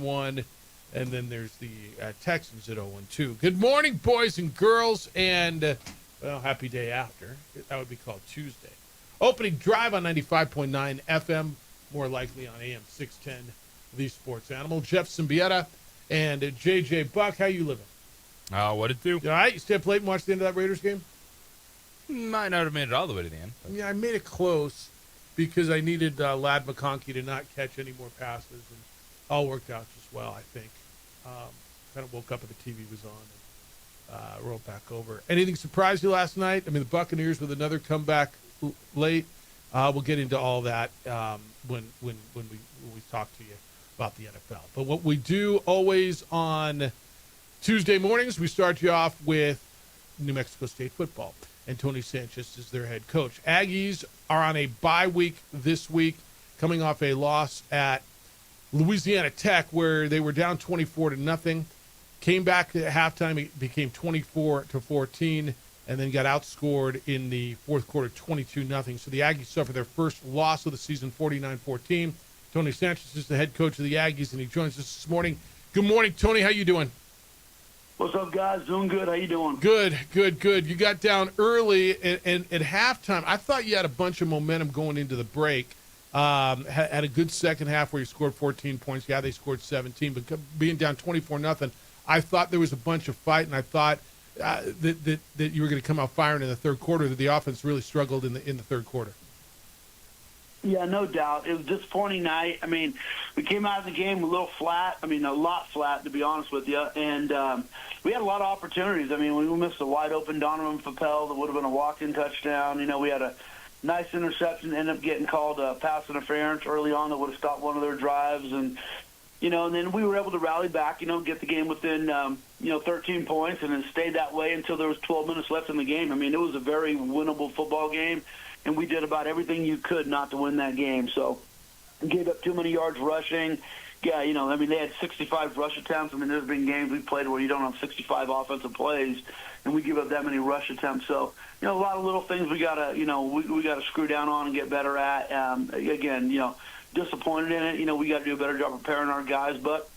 0-1, and then there's the Texans at 0-2. Good morning, boys and girls, and happy day after. That would be called Tuesday. Opening drive on 95.9 FM, more likely on AM 610, the Sports Animal. Jeff Symbieta and JJ Buck. How you living? What it do? You all right? You stay up late and watch the end of that Raiders game? Might not have made it all the way to the end. Yeah, I made it close because I needed Lad McConkey to not catch any more passes, and all worked out just well, I think. Kind of woke up and the TV was on and rolled back over. Anything surprise you last night? I mean, the Buccaneers with another comeback late. We'll get into all that when we talk to you about the NFL. But what we do always on Tuesday mornings, we start you off with New Mexico State football, and Tony Sanchez is their head coach. Aggies are on a bye week this week, coming off a loss at Louisiana Tech where they were down 24-0. Came back at halftime, it became 24-14, and then got outscored in the fourth quarter 22-0. So the Aggies suffered their first loss of the season, 49-14. Tony Sanchez is the head coach of the Aggies, and he joins us this morning. Good morning, Tony. How you doing? What's up, guys? Doing good. How you doing? Good. You got down early, and at halftime, I thought you had a bunch of momentum going into the break. Had a good second half where you scored 14 points. Yeah, they scored 17, but being down 24-0, I thought there was a bunch of fight, and I thought that you were going to come out firing in the third quarter, that the offense really struggled in the third quarter. Yeah, no doubt. It was a disappointing night. I mean, we came out of the game a little flat. I mean, a lot flat, to be honest with you. And we had a lot of opportunities. I mean, we missed a wide-open Donovan Papel that would have been a walk-in touchdown. You know, we had a nice interception, ended up getting called pass interference early on that would have stopped one of their drives. And, you know, and then we were able to rally back, you know, get the game within, 13 points, and then stayed that way until there was 12 minutes left in the game. I mean, it was a very winnable football game, and we did about everything you could not to win that game. So gave up too many yards rushing. Yeah, you know, I mean, they had 65 rush attempts. I mean, there's been games we played where you don't have 65 offensive plays, and we give up that many rush attempts. So, you know, a lot of little things we gotta, you know, we gotta screw down on and get better at. Again, you know, disappointed in it. You know, we got to do a better job preparing our guys, but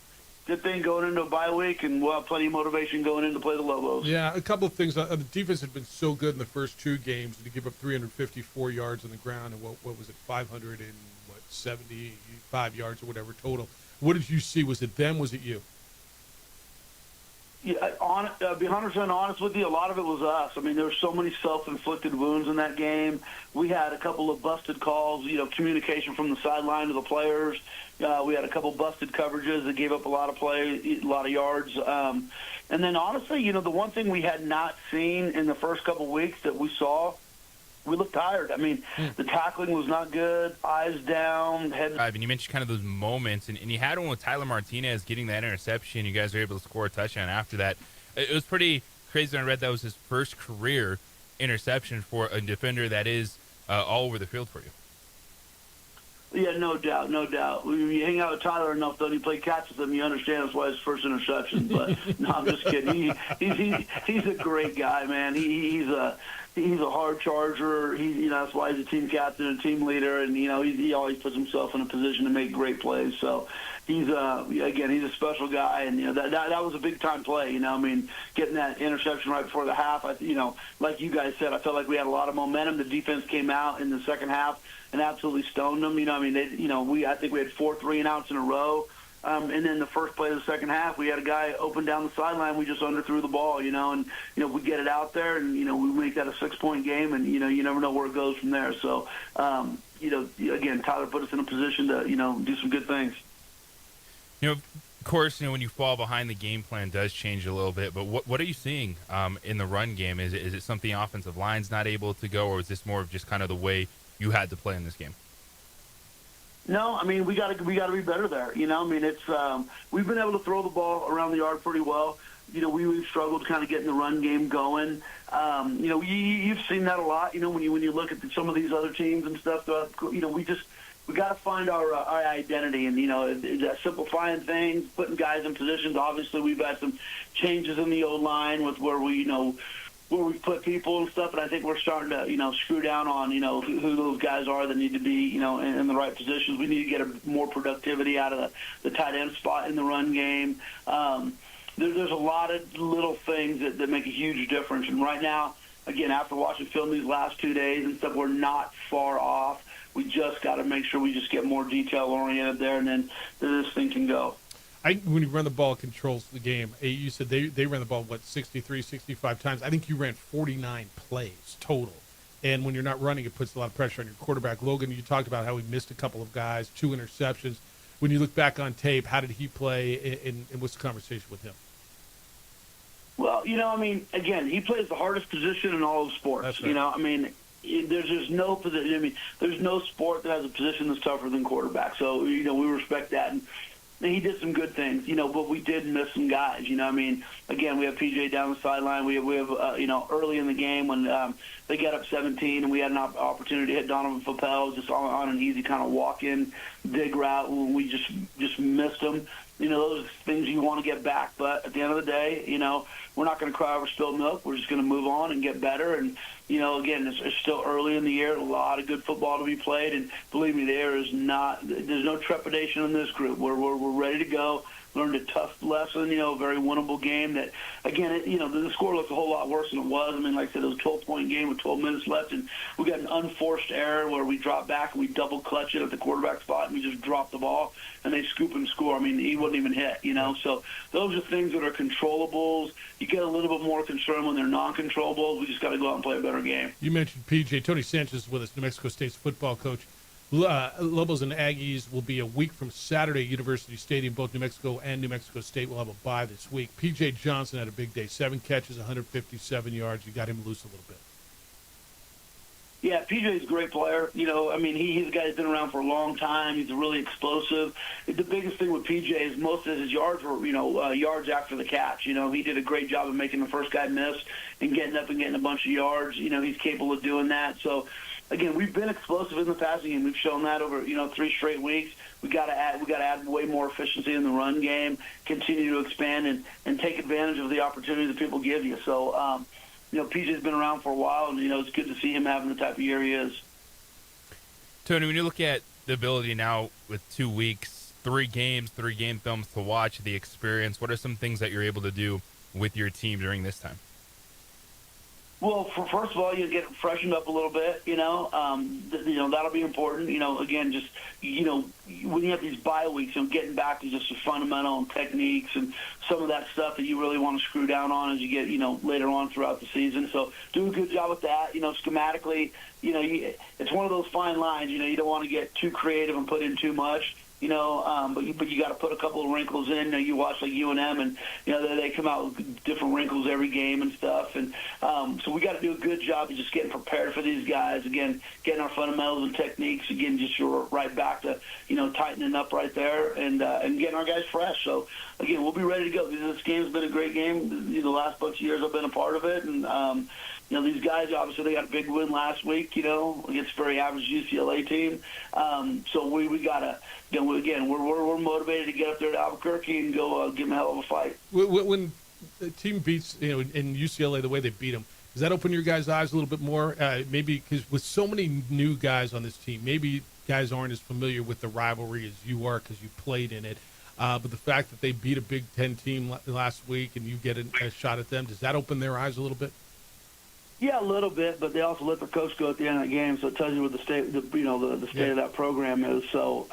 good thing going into a bye week, and we'll have plenty of motivation going in to play the Lobos. Yeah, a couple of things. The defense had been so good in the first two games to give up 354 yards on the ground, and what was it, 575 yards or whatever total. What did you see? Was it them? Was it you? Yeah, be 100% honest with you, a lot of it was us. I mean, there were so many self-inflicted wounds in that game. We had a couple of busted calls, you know, communication from the sideline to the players. We had a couple busted coverages that gave up a lot of play, a lot of yards. And then, honestly, you know, the one thing we had not seen in the first couple of weeks that we saw, we looked tired. I mean, the tackling was not good, eyes down, head. And you mentioned kind of those moments, and you had one with Tyler Martinez getting that interception. You guys were able to score a touchdown after that. It was pretty crazy when I read that was his first career interception for a defender that is all over the field for you. Yeah, no doubt. When you hang out with Tyler enough, though, and you play catch with him, you understand that's why his first interception. But no, I'm just kidding. He's a great guy, man. He's a hard charger. That's why he's a team captain and team leader, and he always puts himself in a position to make great plays. So he's a special guy, and that was a big time play. I mean, getting that interception right before the half. Like you guys said, I felt like we had a lot of momentum. The defense came out in the second half and absolutely stoned them. I think we had 4 3-and-outs in a row. And then the first play of the second half, we had a guy open down the sideline. We just underthrew the ball, and we get it out there, and we make that a 6-point game, and you never know where it goes from there. So, again, Tyler put us in a position to do some good things. Of course, when you fall behind, the game plan does change a little bit. But what are you seeing in the run game? Is it something offensive line's not able to go, or is this more of just kind of the way you had to play in this game? No, I mean we got to be better there. It's we've been able to throw the ball around the yard pretty well. We've struggled kind of getting the run game going. You've seen that a lot. When you look at some of these other teams and stuff. We got to find our identity, and simplifying things, putting guys in positions. Obviously, we've had some changes in the O-line with where we where we put people and stuff, and I think we're starting to, screw down on, who those guys are that need to be, in the right positions. We need to get more productivity out of the tight end spot in the run game. There's a lot of little things that make a huge difference. And right now, again, after watching film these last 2 days and stuff, we're not far off. We just got to make sure we just get more detail-oriented there, and then this thing can go. When you run the ball, it controls the game. You said they ran the ball, 63, 65 times. I think you ran 49 plays total. And when you're not running, it puts a lot of pressure on your quarterback. Logan, you talked about how he missed a couple of guys, 2 interceptions. When you look back on tape, how did he play, and what's the conversation with him? Well, again, he plays the hardest position in all of sports. That's right. There's just no position. There's no sport that has a position that's tougher than quarterback. So, we respect that. And he did some good things, but we did miss some guys. Again, we have PJ down the sideline. We have early in the game when they got up 17 and we had an opportunity to hit Donovan Papel just on an easy kind of walk-in dig route when we just missed him. Those are things you want to get back. But at the end of the day, we're not going to cry over spilled milk. We're just going to move on and get better. And, again, it's still early in the year. A lot of good football to be played. And believe me, there's no trepidation in this group. We're ready to go. Learned a tough lesson, a very winnable game that, again, the score looked a whole lot worse than it was. Like I said, it was a 12-point game with 12 minutes left, and we got an unforced error where we dropped back and we double clutch it at the quarterback spot, and we just dropped the ball, and they scoop and score. He wasn't even hit, So those are things that are controllables. You get a little bit more concerned when they're non-controllables. We just got to go out and play a better game. You mentioned PJ. Tony Sanchez is with us, New Mexico State's football coach. Lobos and Aggies will be a week from Saturday at University Stadium. Both New Mexico and New Mexico State will have a bye this week. P.J. Johnson had a big day, 7 catches, 157 yards. You got him loose a little bit. Yeah, PJ's a great player. He's a guy that's been around for a long time. He's really explosive. The biggest thing with PJ is most of his yards were, yards after the catch. He did a great job of making the first guy miss and getting up and getting a bunch of yards. He's capable of doing that. So, again, we've been explosive in the passing game. We've shown that over, 3 straight weeks. We got to add way more efficiency in the run game, continue to expand and take advantage of the opportunity that people give you. So, PJ's been around for a while, and, it's good to see him having the type of year he is. Tony, when you look at the ability now with 2 weeks, 3 games, 3 game films to watch, the experience, what are some things that you're able to do with your team during this time? Well, first of all, you get freshened up a little bit, that'll be important. Again, just, when you have these bye weeks, getting back to just the fundamental and techniques and some of that stuff that you really want to screw down on as you get, later on throughout the season. So do a good job with that. Schematically, it's one of those fine lines, you don't want to get too creative and put in too much. But you got to put a couple of wrinkles in. You watch like UNM, and they come out with different wrinkles every game and stuff. And so we got to do a good job of just getting prepared for these guys. Again, getting our fundamentals and techniques. Again, just right back to tightening up right there and getting our guys fresh. So again, we'll be ready to go. This game's been a great game. The last bunch of years I've been a part of it, and these guys, obviously, they got a big win last week, against a very average UCLA team. So we got to, again, we're motivated to get up there to Albuquerque and go give them a hell of a fight. When the team beats, in UCLA, the way they beat them, does that open your guys' eyes a little bit more? Maybe because with so many new guys on this team, maybe guys aren't as familiar with the rivalry as you are because you played in it. But the fact that they beat a Big Ten team last week and you get a shot at them, does that open their eyes a little bit? Yeah, a little bit, but they also let their coach go at the end of the game, so it tells you what the state, the state of that program is. So,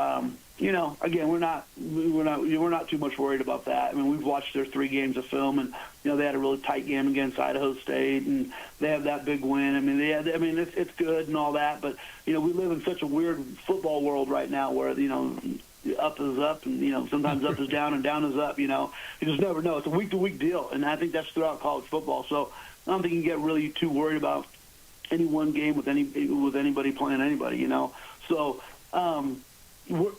again, we're not too much worried about that. We've watched their 3 games of film, and they had a really tight game against Idaho State, and they have that big win. It's good and all that, but we live in such a weird football world right now where up is up, and sometimes up is down and down is up. You just never know. It's a week-to-week deal, and I think that's throughout college football. So I don't think you can get really too worried about any one game with anybody playing anybody. So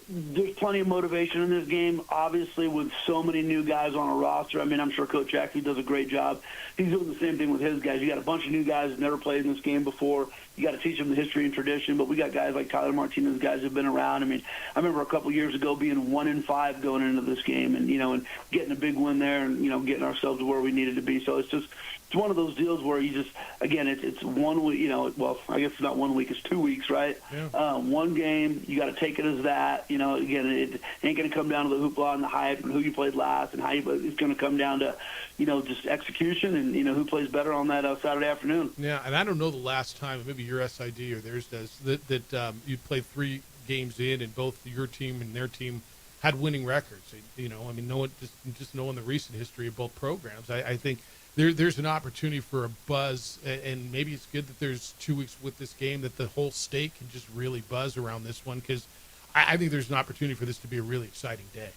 there's plenty of motivation in this game. Obviously, with so many new guys on a roster, I'm sure Coach Jackson does a great job. He's doing the same thing with his guys. You got a bunch of new guys that never played in this game before. You got to teach them the history and tradition. But we got guys like Tyler Martinez, guys who've been around. I remember a couple years ago being 1-5 going into this game, and and getting a big win there, and getting ourselves to where we needed to be. So it's just it's one of those deals where you just, again, it's 1 week, well, I guess it's not 1 week, it's 2 weeks, right? Yeah. One game, you got to take it as that. Again, it ain't going to come down to the hoopla and the hype and who you played last and how you, it's going to come down to, just execution and, who plays better on that Saturday afternoon. Yeah, and I don't know the last time, maybe your SID or theirs does, that you played 3 games in and both your team and their team had winning records. No one just knowing the recent history of both programs, I think there's an opportunity for a buzz, and maybe it's good that there's 2 weeks with this game that the whole state can just really buzz around this one, because I think there's an opportunity for this to be a really exciting day.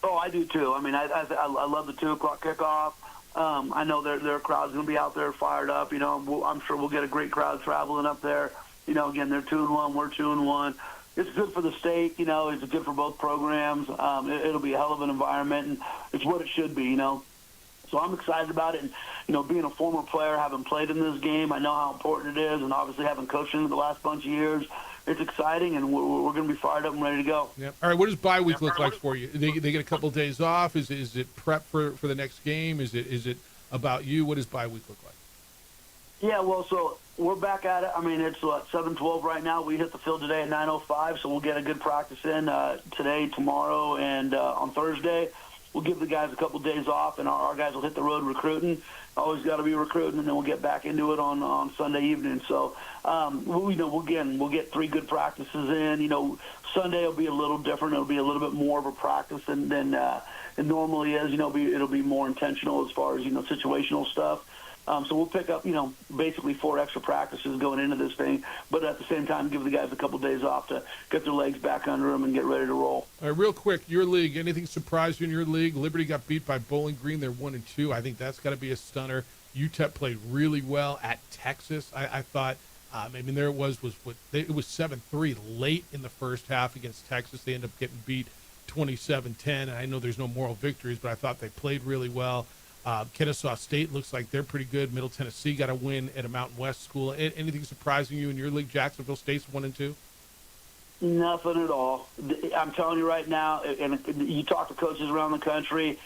Oh, I do too. I mean, I love the 2 o'clock kickoff. I know their crowd's going to be out there fired up. I'm sure we'll get a great crowd traveling up there. Again, they're 2-1, we're 2-1. It's good for the state. It's good for both programs. It'll be a hell of an environment, and it's what it should be. So I'm excited about it. And, being a former player, having played in this game, I know how important it is. And obviously having coached in it the last bunch of years, it's exciting, and we're going to be fired up and ready to go. Yep. All right, what does bye week look like for you? They get a couple of days off? Is it prep for the next game? Is it about you? What does bye week look like? Yeah, well, so we're back at it. I mean, it's 7:12 right now. We hit the field today at 9:05, so we'll get a good practice in today, tomorrow, and on Thursday. We'll give the guys a couple days off, and our guys will hit the road recruiting. Always got to be recruiting, and then we'll get back into it on Sunday evening. So, we'll get 3 good practices in. Sunday will be a little different. It'll be a little bit more of a practice than it normally is. It'll be more intentional as far as situational stuff. So we'll pick up, basically 4 extra practices going into this thing, but at the same time give the guys a couple days off to get their legs back under them and get ready to roll. All right, real quick, your league, anything surprised you in your league? Liberty got beat by Bowling Green. They're 1-2. I think that's got to be a stunner. UTEP played really well at Texas. I thought, there it was it was 7-3 late in the first half against Texas. They ended up getting beat 27-10. And I know there's no moral victories, but I thought they played really well. Kennesaw State looks like they're pretty good. Middle Tennessee got a win at a Mountain West school. Anything surprising you in your league? Jacksonville State's 1-2? Nothing at all. I'm telling you right now, and you talk to coaches around the country,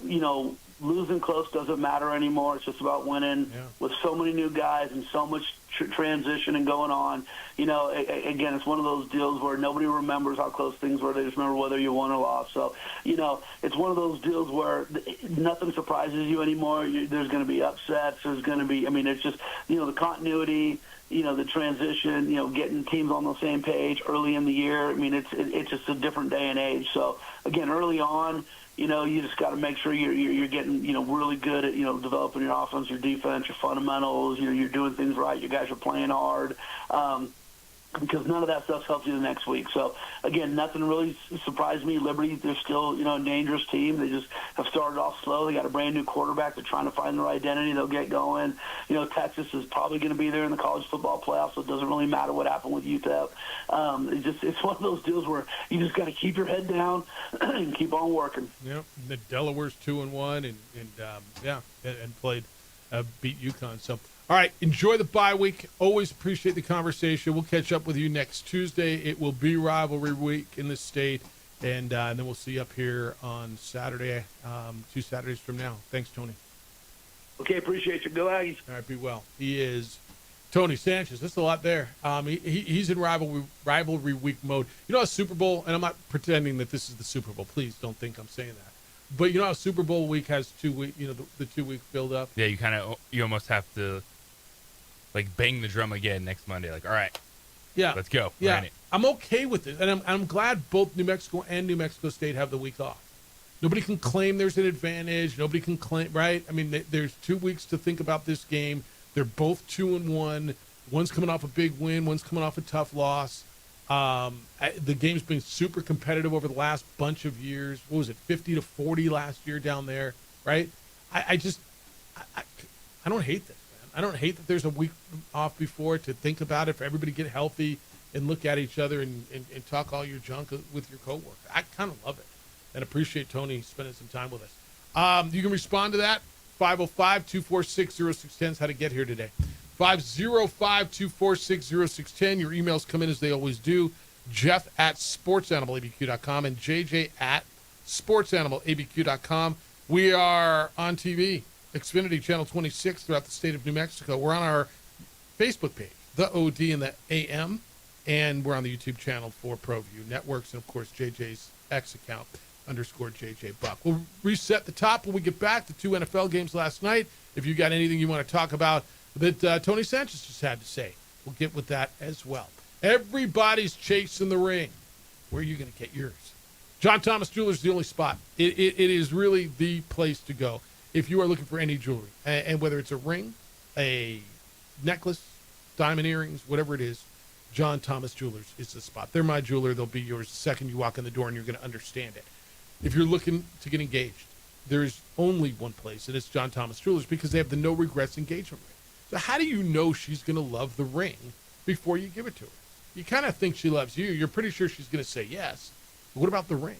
losing close doesn't matter anymore. It's just about winning. Yeah. With so many new guys and so much transition and going on, again, it's one of those deals where nobody remembers how close things were. They just remember whether you won or lost. So, it's one of those deals where nothing surprises you anymore. There's going to be upsets. There's going to be, it's just, the continuity, the transition, getting teams on the same page early in the year. It's just a different day and age. So, again, early on, you just got to make sure you're getting, really good at, developing your offense, your defense, your fundamentals. You're doing things right. You guys are playing hard. Because none of that stuff helps you the next week. So, again, nothing really surprised me. Liberty, they're still, a dangerous team. They just have started off slow. They got a brand-new quarterback. They're trying to find their identity. They'll get going. Texas is probably going to be there in the college football playoffs, so it doesn't really matter what happened with UTEP. It's one of those deals where you just got to keep your head down and keep on working. Yep. The Delaware's 2-1 and played beat UConn. So, all right, enjoy the bye week. Always appreciate the conversation. We'll catch up with you next Tuesday. It will be rivalry week in the state, and then we'll see you up here on Saturday, 2 Saturdays from now. Thanks, Tony. Okay, appreciate you. Go Aggies. All right, be well. He is Tony Sanchez. That's a lot there. He's in rivalry week mode. A Super Bowl, and I'm not pretending that this is the Super Bowl. Please don't think I'm saying that. But how Super Bowl week has 2 week, the 2 week build up. Yeah, you almost have to bang the drum again next Monday. All right, yeah, let's go. Yeah, I'm okay with it, and I'm glad both New Mexico and New Mexico State have the week off. Nobody can claim there's an advantage. Nobody can claim, right? There's 2 weeks to think about this game. They're both 2-1. One's coming off a big win. One's coming off a tough loss. The game's been super competitive over the last bunch of years. What was it, 50-40 last year down there, right? I don't hate this, man. I don't hate that there's a week off before to think about it, for everybody to get healthy and look at each other and talk all your junk with your coworker. I kind of love it and appreciate Tony spending some time with us. You can respond to that. 505-246-0610 is how to get here today. 505-246-0610. Your emails come in as they always do. Jeff at sportsanimalabq.com and JJ at sportsanimalabq.com. We are on TV. Xfinity Channel 26 throughout the state of New Mexico. We're on our Facebook page, The OD and the AM, and we're on the YouTube channel for ProView Networks, and, of course, JJ's X account, _JJ Buck. We'll reset the top when we get back to 2 NFL games last night. If you got anything you want to talk about that Tony Sanchez just had to say, we'll get with that as well. Everybody's chasing the ring. Where are you going to get yours? John Thomas Jewelers is the only spot. It is really the place to go if you are looking for any jewelry. And whether it's a ring, a necklace, diamond earrings, whatever it is, John Thomas Jewelers is the spot. They're my jeweler. They'll be yours the second you walk in the door, and you're going to understand it. If you're looking to get engaged, there's only one place, and it's John Thomas Jewelers, because they have the no regrets engagement ring. So how do you know she's going to love the ring before you give it to her? You kind of think she loves you. You're pretty sure she's going to say yes. But what about the ring?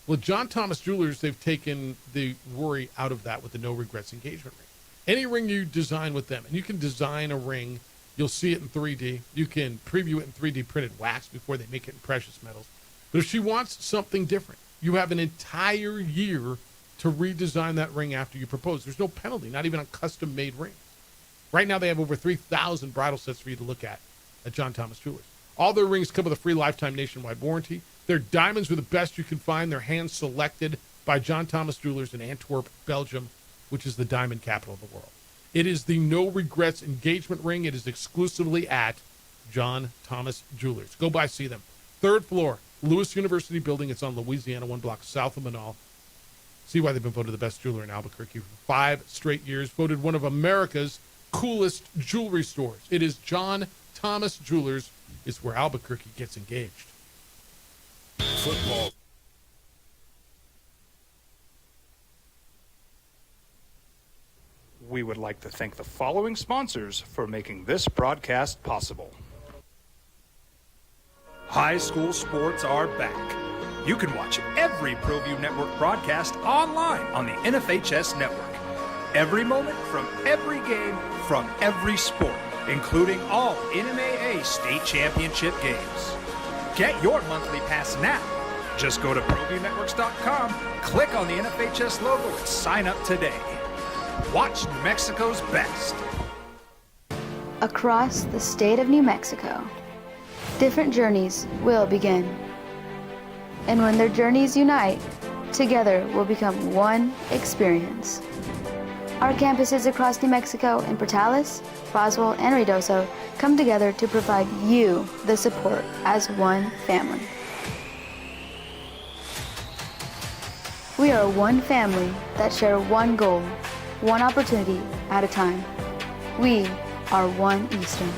Well, John Thomas Jewelers, they've taken the worry out of that with the no regrets engagement ring. Any ring you design with them, and you can design a ring, you'll see it in 3D. You can preview it in 3D printed wax before they make it in precious metals. But if she wants something different, you have an entire year to redesign that ring after you propose. There's no penalty, not even on custom-made rings. Right now, they have over 3,000 bridal sets for you to look at John Thomas Jewelers. All their rings come with a free lifetime nationwide warranty. Their diamonds are the best you can find. They're hand-selected by John Thomas Jewelers in Antwerp, Belgium, which is the diamond capital of the world. It is the no regrets engagement ring. It is exclusively at John Thomas Jewelers. Go by, see them. 3rd floor, Lewis University building. It's on Louisiana, 1 block south of Manal. See why they've been voted the best jeweler in Albuquerque for 5 straight years. Voted one of America's coolest jewelry stores. It is John Thomas Jewelers. It's where Albuquerque gets engaged. Football. We would like to thank the following sponsors for making this broadcast possible. High school sports are back. You can watch every ProView Network broadcast online on the NFHS network. Every moment from every game from every sport, including all NMAA state championship games. Get your monthly pass now. Just go to ProViewNetworks.com, click on the NFHS logo, and sign up today. Watch New Mexico's best. Across the state of New Mexico, different journeys will begin. And when their journeys unite, together will become one experience. Our campuses across New Mexico in Portales, Roswell, and Ruidoso come together to provide you the support as one family. We are one family that share one goal, one opportunity at a time. We are One Eastern.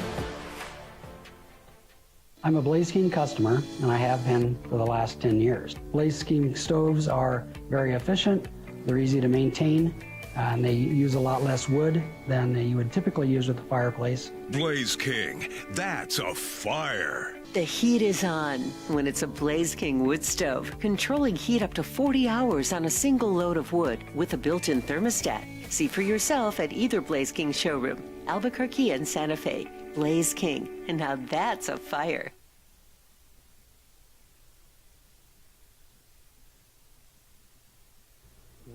I'm a Blaze King customer, and I have been for the last 10 years. Blaze King stoves are very efficient, they're easy to maintain, and they use a lot less wood than you would typically use with a fireplace. Blaze King, that's a fire. The heat is on when it's a Blaze King wood stove, controlling heat up to 40 hours on a single load of wood with a built-in thermostat. See for yourself at either Blaze King showroom, Albuquerque and Santa Fe. Blaze King, and now that's a fire.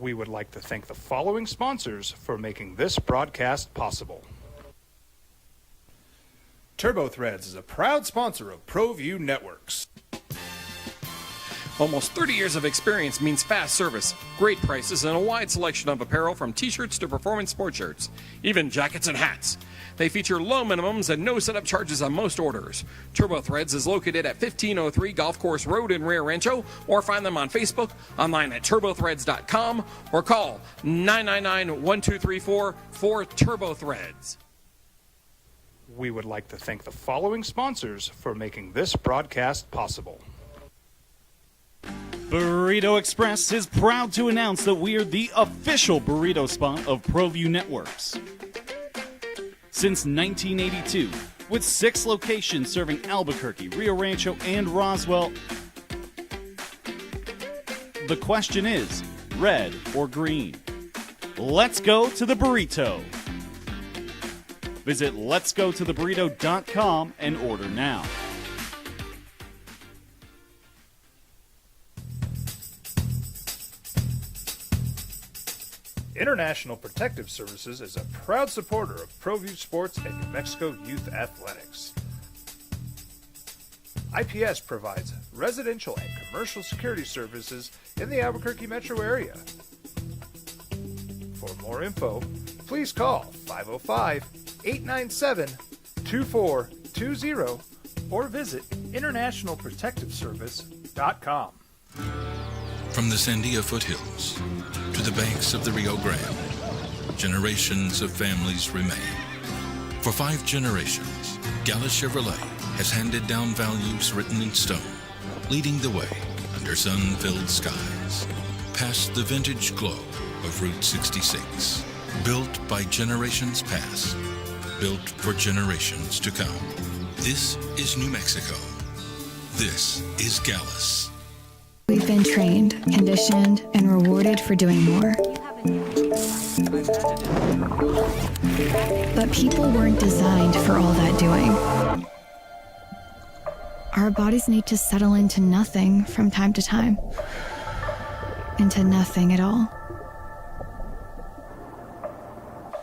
We would like to thank the following sponsors for making this broadcast possible. TurboThreads is a proud sponsor of ProView Networks. Almost 30 years of experience means fast service, great prices, and a wide selection of apparel from t-shirts to performance sport shirts, even jackets and hats. They feature low minimums and no setup charges on most orders. TurboThreads is located at 1503 Golf Course Road in Rio Rancho, or find them on Facebook, online at turbothreads.com, or call 999-1234 for TurboThreads. We would like to thank the following sponsors for making this broadcast possible. Burrito Express is proud to announce that we are the official burrito spot of ProView Networks. Since 1982, with 6 locations serving Albuquerque, Rio Rancho, and Roswell, the question is, red or green? Let's go to the burrito. Visit letsgototheburrito.com and order now. International Protective Services is a proud supporter of ProView Sports and New Mexico Youth Athletics. IPS provides residential and commercial security services in the Albuquerque metro area. For more info, please call 505-897-2420 or visit internationalprotectiveservice.com. From the Sandia foothills to the banks of the Rio Grande, generations of families remain. For 5 generations, Gallus Chevrolet has handed down values written in stone, leading the way under sun-filled skies, past the vintage glow of Route 66. Built by generations past, built for generations to come. This is New Mexico. This is Gallus. We've been trained, conditioned, and rewarded for doing more. But people weren't designed for all that doing. Our bodies need to settle into nothing from time to time. Into nothing at all.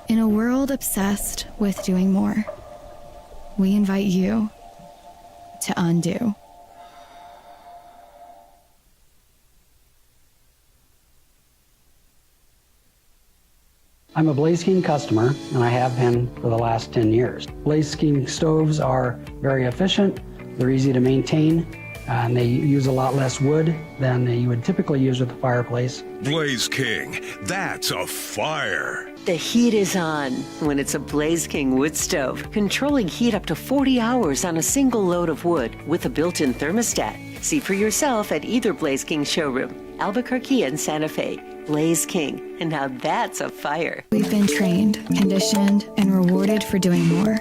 In a world obsessed with doing more, we invite you to undo. I'm a Blaze King customer, and I have been for the last 10 years. Blaze King stoves are very efficient, they're easy to maintain, and they use a lot less wood than you would typically use with a fireplace. Blaze King, that's a fire. The heat is on when it's a Blaze King wood stove, controlling heat up to 40 hours on a single load of wood with a built-in thermostat. See for yourself at either Blaze King showroom, Albuquerque and Santa Fe. Blaze King, and now that's a fire. We've been trained, conditioned, and rewarded for doing more.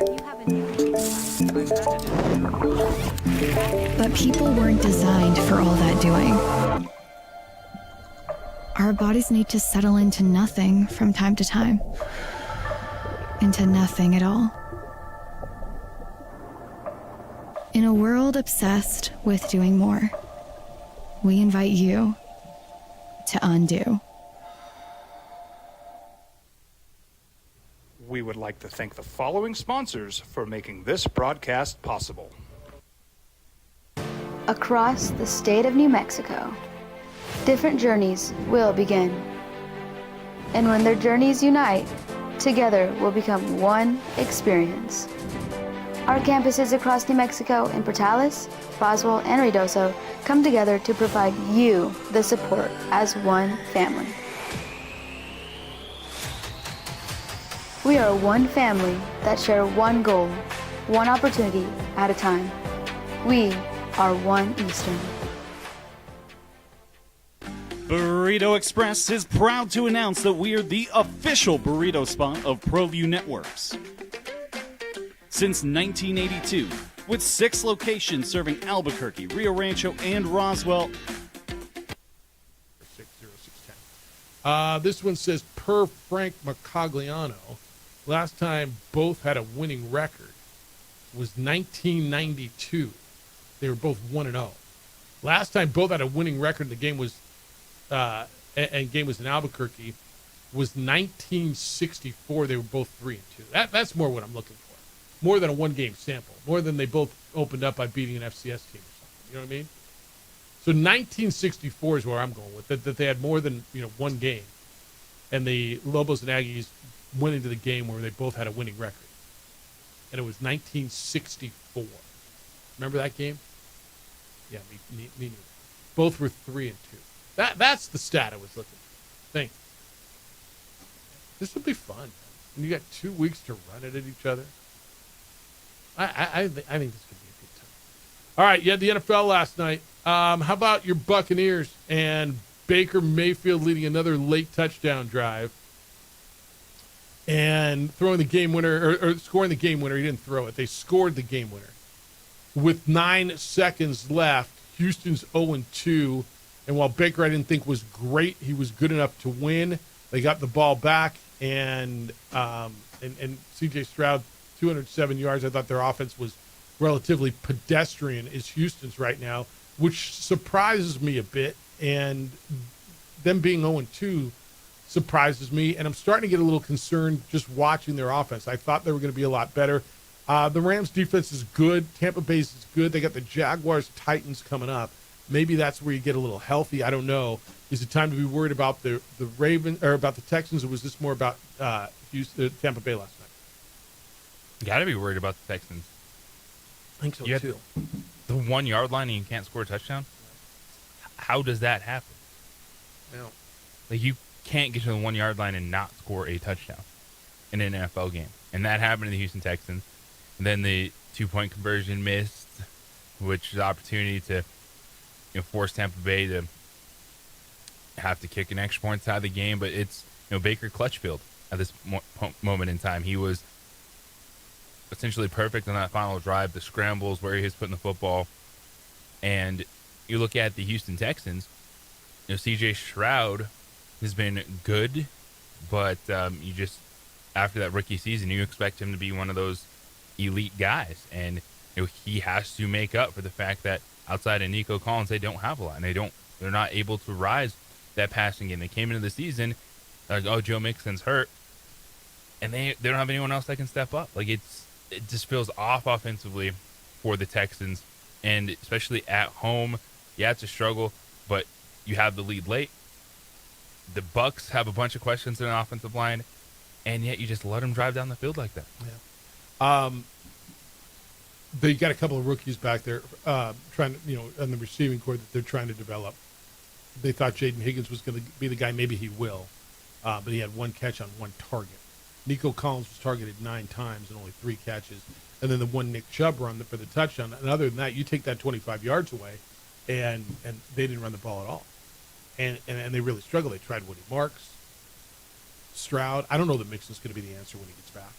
But people weren't designed for all that doing. Our bodies need to settle into nothing from time to time. Into nothing at all. In a world obsessed with doing more, we invite you to undo. We would like to thank the following sponsors for making this broadcast possible. Across the state of New Mexico, different journeys will begin. And when their journeys unite, together will become one experience. Our campuses across New Mexico in Portales, Roswell, and Ruidoso come together to provide you the support as one family. We are one family that share one goal, one opportunity at a time. We are One Eastern. Burrito Express is proud to announce that we are the official burrito spot of ProView Networks. Since 1982, with 6 locations serving Albuquerque, Rio Rancho, and Roswell. 60610. This one says, per Frank Mercogliano, last time both had a winning record was 1992. They were both 1-0. Last time both had a winning record, the game was game was in Albuquerque, was 1964. They were both 3-2. That's more what I'm looking for. More than a one-game sample. More than they both opened up by beating an FCS team or something. You know what I mean? So 1964 is where I'm going with it. That they had more than one game, and the Lobos and Aggies went into the game where they both had a winning record, and it was 1964. Remember that game? Yeah, me neither. Both were 3-2. That's the stat I was looking for. Thank you. This will be fun, man. And you got 2 weeks to run it at each other. I think this could be a good time. All right, you had the NFL last night. How about your Buccaneers and Baker Mayfield leading another late touchdown drive and throwing the game winner or scoring the game winner? He didn't throw it. They scored the game winner with 9 seconds left. Houston's 0-2. And while Baker I didn't think was great, he was good enough to win. They got the ball back, and C.J. Stroud, 207 yards. I thought their offense was relatively pedestrian as Houston's right now, which surprises me a bit. And them being 0-2 surprises me, and I'm starting to get a little concerned just watching their offense. I thought they were going to be a lot better. The Rams defense is good. Tampa Bay's is good. They got the Jaguars, Titans coming up. Maybe that's where you get a little healthy. I don't know. Is it time to be worried about the Ravens or about the Texans, or was this more about Tampa Bay last night? You got to be worried about the Texans. I think so You have too. The 1 yard line and you can't score a touchdown. How does that happen? No. Like, you can't get to the 1 yard line and not score a touchdown in an NFL game, and that happened to the Houston Texans. And then the 2-point conversion missed, which is an opportunity to force Tampa Bay to have to kick an extra point out of the game. But it's Baker Clutchfield at this moment in time. He was essentially perfect on that final drive. The scrambles where he was putting the football, and you look at the Houston Texans. C.J. Stroud has been good, but you just after that rookie season, you expect him to be one of those elite guys, and he has to make up for the fact that outside of Nico Collins, they don't have a lot, and they're not able to rise that passing game. They came into the season like, oh, Joe Mixon's hurt, and they don't have anyone else that can step up. Like, it just feels off offensively for the Texans, and especially at home. Yeah, it's a struggle, but you have the lead late. The Bucs have a bunch of questions in an offensive line, and yet you just let them drive down the field like that. Yeah. They got a couple of rookies back there trying to, on the receiving core that they're trying to develop. They thought Jaden Higgins was going to be the guy. Maybe he will, but he had one catch on one target. Nico Collins was targeted 9 times and only 3 catches, and then the one Nick Chubb run for the touchdown. And other than that, you take that 25 yards away, and they didn't run the ball at all. And they really struggled. They tried Woody Marks, Stroud. I don't know that Mixon's going to be the answer when he gets back.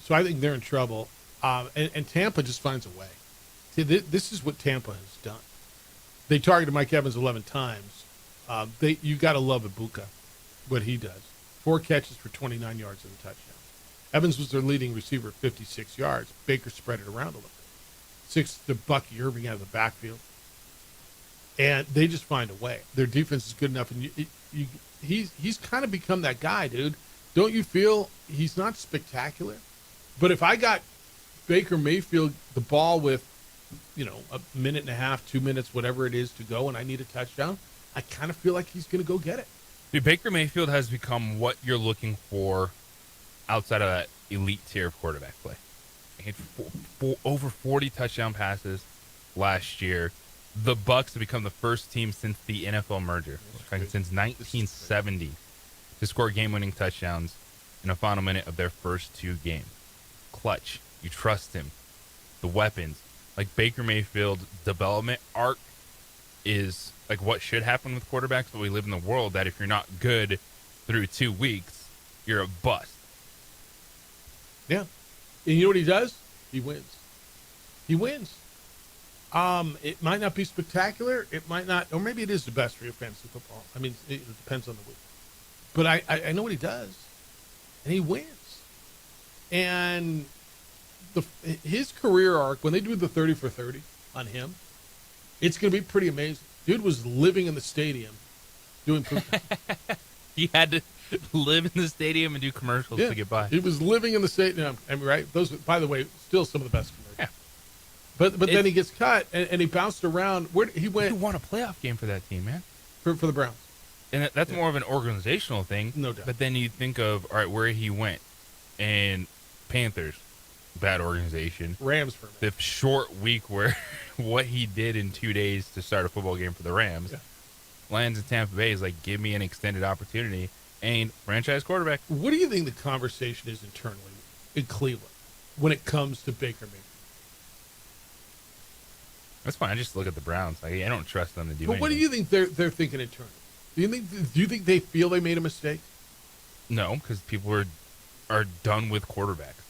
So I think they're in trouble. And Tampa just finds a way. See, this is what Tampa has done. They targeted Mike Evans 11 times. You got to love Ibuka, what he does. 4 catches for 29 yards and a touchdown. Evans was their leading receiver, 56 yards. Baker spread it around a little bit. 6 to Bucky Irving out of the backfield. And they just find a way. Their defense is good enough, and he's kind of become that guy, dude. Don't you feel he's not spectacular? But if I got Baker Mayfield the ball with, a minute and a half, 2 minutes, whatever it is to go, and I need a touchdown, I kind of feel like he's going to go get it. Dude, Baker Mayfield has become what you're looking for outside of that elite tier of quarterback play. He had over 40 touchdown passes last year. The Bucs have become the first team since the NFL merger, since 1970, to score game-winning touchdowns in a final minute of their first 2 games. Clutch. You trust him. The weapons. Like, Baker Mayfield's development arc is like what should happen with quarterbacks, but we live in the world that if you're not good through 2 weeks, you're a bust. Yeah. And you know what he does? He wins. He wins. It might not be spectacular. It might not, or maybe it is the best for your fantasy football. I mean, it depends on the week. But I know what he does, and he wins. And his career arc, when they do the 30 for 30 on him, it's going to be pretty amazing. Dude was living in the stadium doing He had to live in the stadium and do commercials to get by. He was living in the stadium. I mean, right? Those, by the way, still some of the best commercials. Yeah. But then he gets cut, and he bounced around. Where he went? He won a playoff game for that team, man. For the Browns. And that's more of an organizational thing. No doubt. But then you think of, all right, where he went. And Panthers, bad organization. Rams for me. The short week where what he did in 2 days to start a football game for the Rams. Yeah. Lands in Tampa Bay is like, give me an extended opportunity. And franchise quarterback. What do you think the conversation is internally in Cleveland when it comes to Baker Mayfield? That's fine. I just look at the Browns. I don't trust them to do But anything. what do you think they're thinking internally? Do you think they feel they made a mistake? No, because people are done with quarterbacks.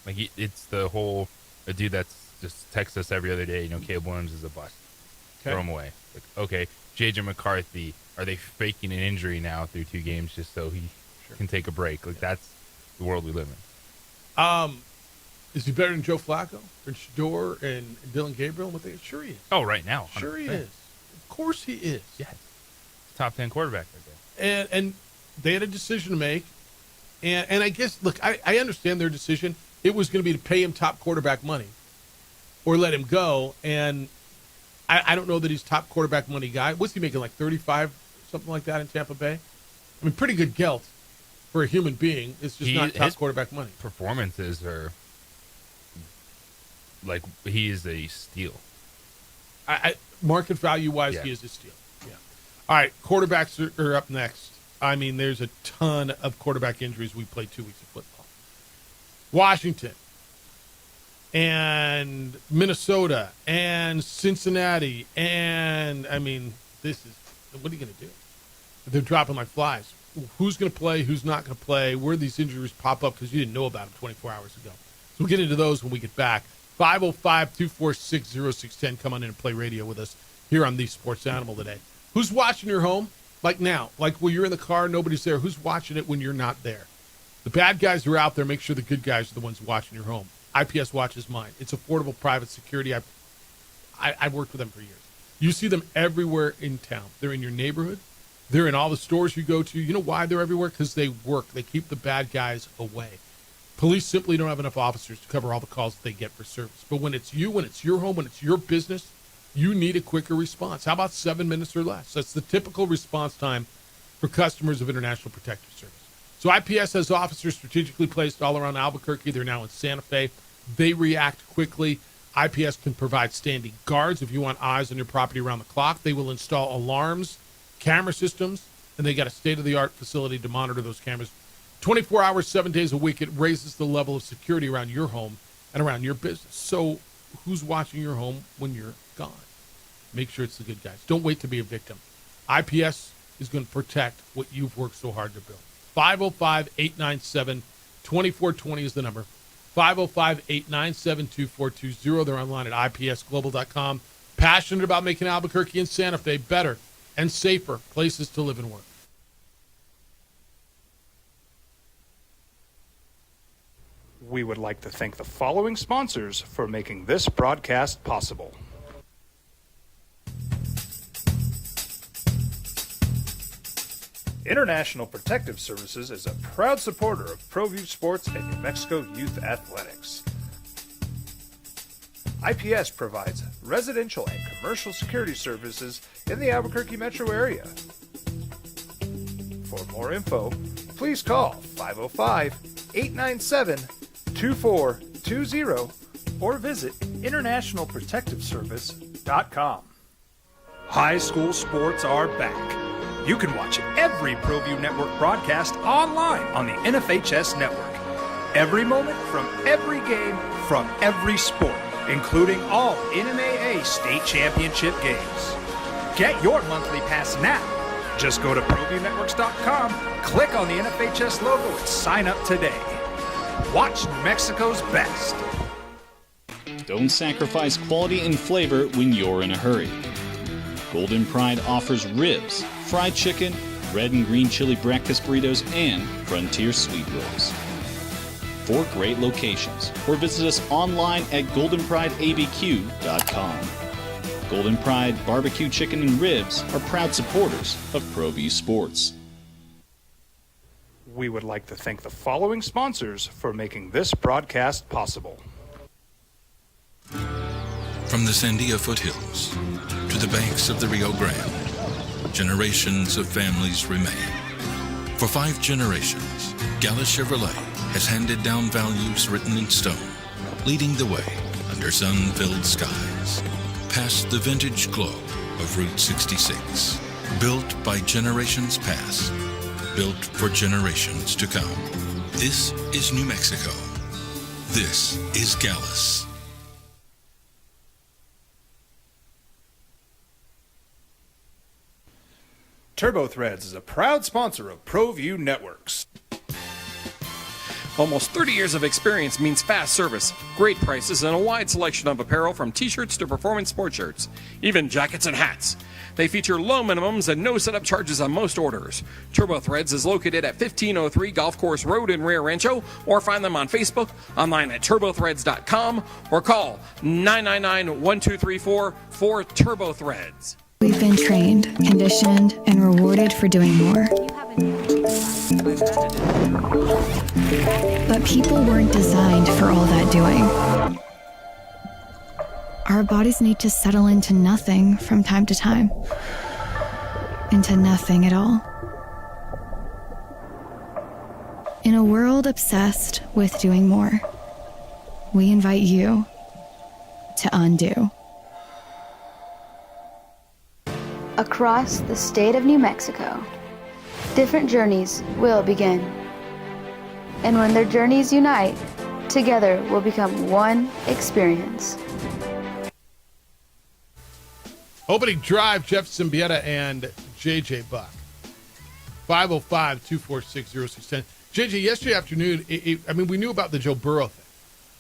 Like, it's the whole a dude that's just texts us every other day. Caleb Williams is a bust. Okay. Throw him away. Like, okay, J.J. McCarthy. Are they faking an injury now through 2 games just so he can take a break? Like, that's the world we live in. Is he better than Joe Flacco or Shador and Dylan Gabriel? Sure he is. Oh, right now. 100%. Sure he is. Of course he is. Yeah. Top 10 quarterback right there. And they had a decision to make. And I guess, look, I understand their decision. It was going to be to pay him top quarterback money or let him go. And I don't know that he's top quarterback money guy. What's he making, like 35, something like that in Tampa Bay? I mean, pretty good gelt for a human being. It's just not top quarterback money. Performances are like he is a steal. Market value-wise, he is a steal. Yeah. All right, quarterbacks are up next. I mean, there's a ton of quarterback injuries. We played 2 weeks of football. Washington and Minnesota and Cincinnati and, I mean, this is – what are you going to do? They're dropping like flies. Who's going to play? Who's not going to play? Where these injuries pop up because you didn't know about them 24 hours ago. So we'll get into those when we get back. 505-246-0610. Come on in and play radio with us here on The Sports Animal today. Who's watching your home? Like now. Like when you're in the car, nobody's there. Who's watching it when you're not there? The bad guys are out there. Make sure the good guys are the ones watching your home. IPS watches mine. It's affordable private security. I've worked with them for years. You see them everywhere in town. They're in your neighborhood. They're in all the stores you go to. You know why they're everywhere? Because they work. They keep the bad guys away. Police simply don't have enough officers to cover all the calls that they get for service. But when it's you, when it's your home, when it's your business, you need a quicker response. How about 7 minutes or less? That's the typical response time for customers of International Protective Service. So IPS has officers strategically placed all around Albuquerque. They're now in Santa Fe. They react quickly. IPS can provide standing guards if you want eyes on your property around the clock. They will install alarms, camera systems, and they got a state-of-the-art facility to monitor those cameras 24 hours, 7 days a week. It raises the level of security around your home and around your business. So who's watching your home when you're gone? Make sure it's the good guys. Don't wait to be a victim. IPS is going to protect what you've worked so hard to build. 505-897-2420 is the number. 505-897-2420. They're online at ipsglobal.com. Passionate about making Albuquerque and Santa Fe better and safer places to live and work. We would like to thank the following sponsors for making this broadcast possible. International Protective Services is a proud supporter of ProView Sports and New Mexico Youth Athletics. IPS provides residential and commercial security services in the Albuquerque metro area. For more info, please call 505-897-2420 or visit internationalprotectiveservice.com. High school sports are back. You can watch every ProView Network broadcast online on the NFHS network. Every moment from every game from every sport, including all NMAA state championship games. Get your monthly pass now. Just go to ProViewNetworks.com, click on the NFHS logo, and sign up today. Watch New Mexico's best. Don't sacrifice quality and flavor when you're in a hurry. Golden Pride offers ribs, fried chicken, red and green chili breakfast burritos, and frontier sweet rolls. 4 great locations, or visit us online at goldenprideabq.com. Golden Pride Barbecue Chicken and Ribs are proud supporters of ProView Sports. We would like to thank the following sponsors for making this broadcast possible. From the Sandia foothills to the banks of the Rio Grande, generations of families remain. For 5 generations, Gallus Chevrolet has handed down values written in stone, leading the way under sun-filled skies, past the vintage glow of Route 66. Built by generations past, built for generations to come. This is New Mexico. This is Gallus. TurboThreads is a proud sponsor of ProView Networks. Almost 30 years of experience means fast service, great prices, and a wide selection of apparel from t-shirts to performance sport shirts, even jackets and hats. They feature low minimums and no setup charges on most orders. TurboThreads is located at 1503 Golf Course Road in Rio Rancho, or find them on Facebook, online at turbothreads.com, or call 999-1234 for TurboThreads. We've been trained, conditioned, and rewarded for doing more. But people weren't designed for all that doing. Our bodies need to settle into nothing from time to time. Into nothing at all. In a world obsessed with doing more, we invite you to undo. Across the state of New Mexico, different journeys will begin. And when their journeys unite, together will become one experience. Opening drive, Jeff Symbieta and JJ Buck. 505-246-0610. JJ, yesterday afternoon, we knew about the Joe Burrow thing,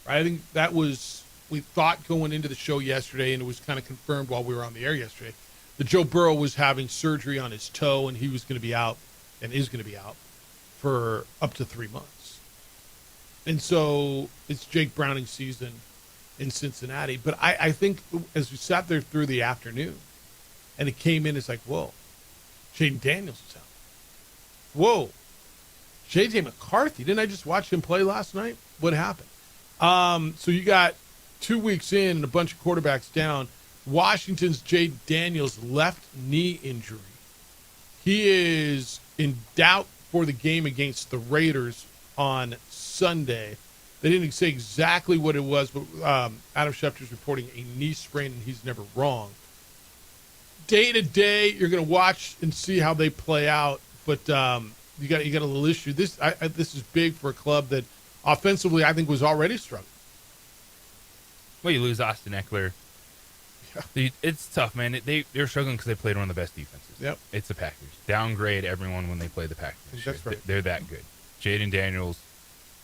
right? I think that was, we thought going into the show yesterday, and it was kind of confirmed while we were on the air yesterday, that Joe Burrow was having surgery on his toe, and he was going to be out, and is going to be out, for up to 3 months. And so it's Jake Browning's season in Cincinnati. But I think as we sat there through the afternoon, and it came in, it's like, whoa, Jaden Daniels is out. Whoa, J.J. McCarthy. Didn't I just watch him play last night? What happened? So you got 2 weeks in and a bunch of quarterbacks down. Washington's Jaden Daniels left knee injury. He is in doubt for the game against the Raiders on Sunday. They didn't say exactly what it was, but Adam Schefter's reporting a knee sprain, and he's never wrong. Day to day, you're going to watch and see how they play out, but you got a little issue. This is big for a club that offensively I think was already struggling. Well, you lose Austin Eckler. Yeah. It's tough, man. They're struggling because they played one of the best defenses. Yep. It's the Packers. Downgrade everyone when they play the Packers. That's right. They're that good. Jaden Daniels,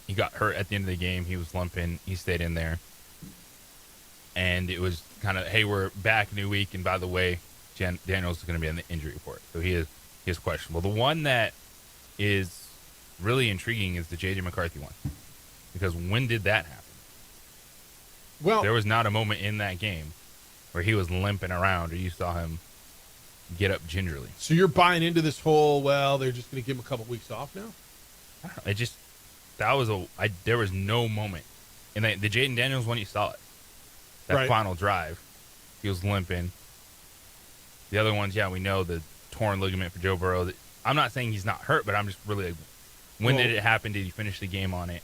he got hurt at the end of the game. He was limping. He stayed in there. And it was kind of, hey, we're back, new week. And by the way, Daniels is going to be on the injury report. So he is questionable. The one that is really intriguing is the J.J. McCarthy one. Because when did that happen? Well, there was not a moment in that game where he was limping around or you saw him get up gingerly. So you're buying into this whole, well, they're just going to give him a couple weeks off now? I don't know. There was no moment. And the Jaden Daniels one, you saw it. That right. Final drive, he was limping. The other ones, yeah, we know the torn ligament for Joe Burrow. I'm not saying he's not hurt, but I'm just really like, when did it happen? Did he finish the game on it?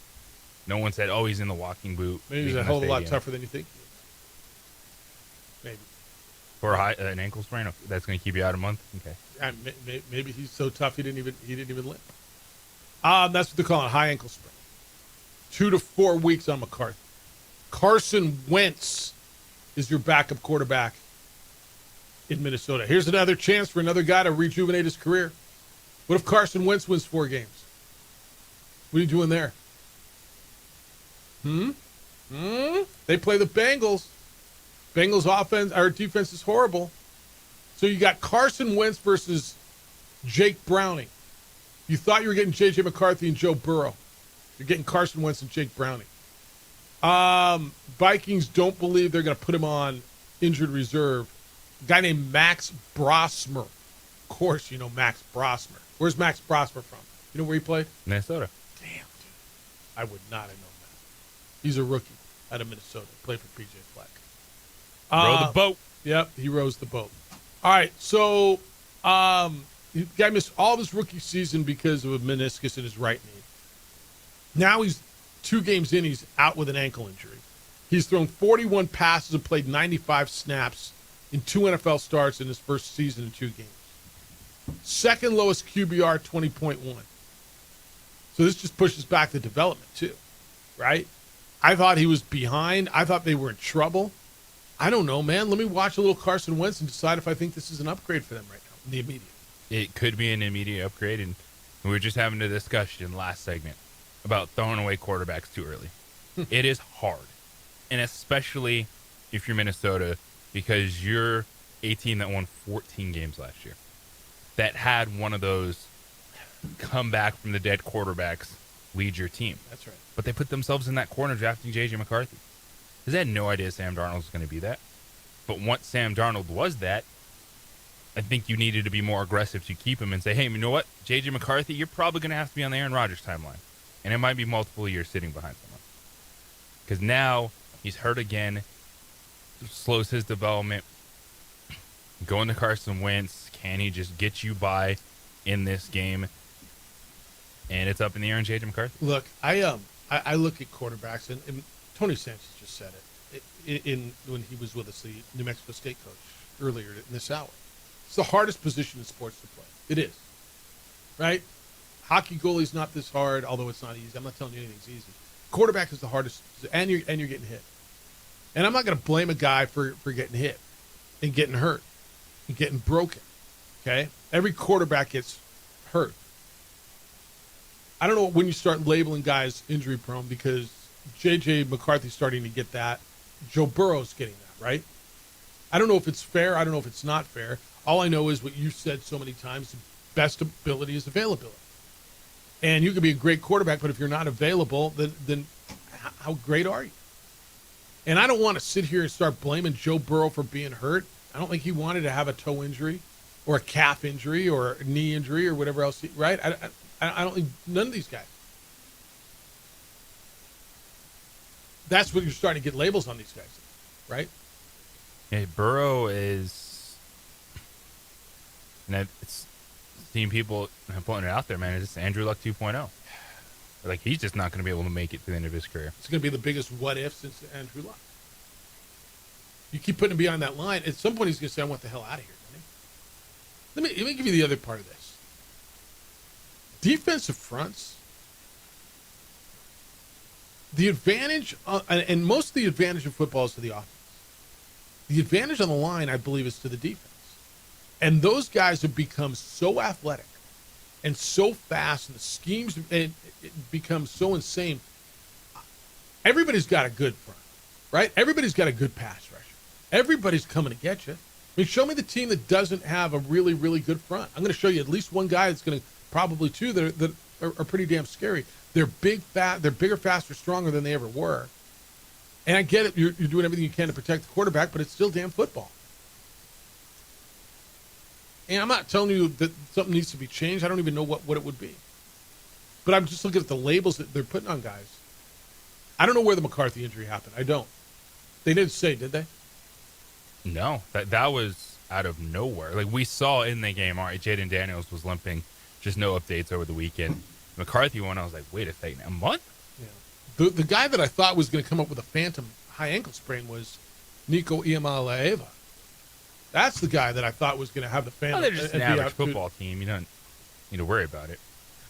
No one said, oh, he's in the walking boot. Maybe he's a whole lot tougher than you think he is. Maybe. For an ankle sprain, that's going to keep you out a month? Okay. Maybe he's so tough he didn't even limp. That's what they call it, high ankle sprain. 2 to 4 weeks on McCarthy. Carson Wentz is your backup quarterback in Minnesota. Here's another chance for another guy to rejuvenate his career. What if Carson Wentz wins 4 games? What are you doing there? They play the Bengals. Bengals offense, our defense is horrible. So you got Carson Wentz versus Jake Browning. You thought you were getting J.J. McCarthy and Joe Burrow. You're getting Carson Wentz and Jake Browning. Vikings don't believe they're going to put him on injured reserve. A guy named Max Brosmer. Of course you know Max Brosmer. Where's Max Brosmer from? You know where he played? Minnesota. Damn, dude. I would not have known that. He's a rookie out of Minnesota. Played for P.J. Fleck. Row the boat. Yep, he rows the boat. All right, so the guy missed all of his rookie season because of a meniscus in his right knee. Now he's 2 games in, he's out with an ankle injury. He's thrown 41 passes and played 95 snaps in 2 NFL starts in his first season in 2 games. Second lowest QBR, 20.1. So this just pushes back the development too, right? I thought he was behind. I thought they were in trouble. I don't know, man. Let me watch a little Carson Wentz and decide if I think this is an upgrade for them right now, the immediate. It could be an immediate upgrade, and we were just having a discussion last segment about throwing away quarterbacks too early. It is hard, and especially if you're Minnesota, because you're a team that won 14 games last year, that had one of those come back from the dead quarterbacks lead your team. That's right. But they put themselves in that corner drafting J.J. McCarthy. Because they had no idea Sam Darnold was going to be that. But once Sam Darnold was that, I think you needed to be more aggressive to keep him and say, hey, you know what, J.J. McCarthy, you're probably going to have to be on the Aaron Rodgers timeline. And it might be multiple years sitting behind someone. Because now he's hurt again, slows his development. Going to Carson Wentz, can he just get you by in this game? And it's up in the air on J.J. McCarthy. Look, I look at quarterbacks, and Tony Sanchez just said it when he was with us, the New Mexico State coach, earlier in this hour. It's the hardest position in sports to play. It is, right? Hockey goalie's not this hard, although it's not easy. I'm not telling you anything's easy. Quarterback is the hardest, and you're getting hit. And I'm not going to blame a guy for getting hit and getting hurt and getting broken. Okay, every quarterback gets hurt. I don't know when you start labeling guys injury prone, because J.J. McCarthy's starting to get that. Joe Burrow's getting that, right? I don't know if it's fair. I don't know if it's not fair. All I know is what you've said so many times: the best ability is availability. And you can be a great quarterback, but if you're not available, then how great are you? And I don't want to sit here and start blaming Joe Burrow for being hurt. I don't think he wanted to have a toe injury or a calf injury or a knee injury or whatever else, right? I don't think none of these guys. That's when you're starting to get labels on these guys, right? Yeah, Burrow is, and it's seeing people putting it out there, man. It's Andrew Luck 2.0. Like, he's just not going to be able to make it to the end of his career. It's going to be the biggest what if since Andrew Luck. You keep putting him beyond that line, at some point he's going to say, I want the hell out of here, doesn't he? Let me give you the other part of this. Defensive fronts, the advantage, and most of the advantage of football is to the offense. The advantage on the line, I believe, is to the defense. And those guys have become so athletic and so fast, and the schemes it become so insane. Everybody's got a good front, right? Everybody's got a good pass rusher. Everybody's coming to get you. I mean, show me the team that doesn't have a really, really good front. I'm going to show you at least one guy that's going to, probably two, that are pretty damn scary. They're big, fat. They're bigger, faster, stronger than they ever were. And I get it. You're doing everything you can to protect the quarterback, but it's still damn football. And I'm not telling you that something needs to be changed. I don't even know what it would be. But I'm just looking at the labels that they're putting on guys. I don't know where the McCarthy injury happened. I don't. They didn't say, did they? No, that was out of nowhere. Like, we saw in the game, all right, Jaden Daniels was limping. Just no updates over the weekend. McCarthy one, I was like, wait a second, a month? Yeah. The guy that I thought was going to come up with a phantom high ankle sprain was Nico Iamaleava. That's the guy that I thought was going to have the phantom. They're just an average football team. You don't need to worry about it.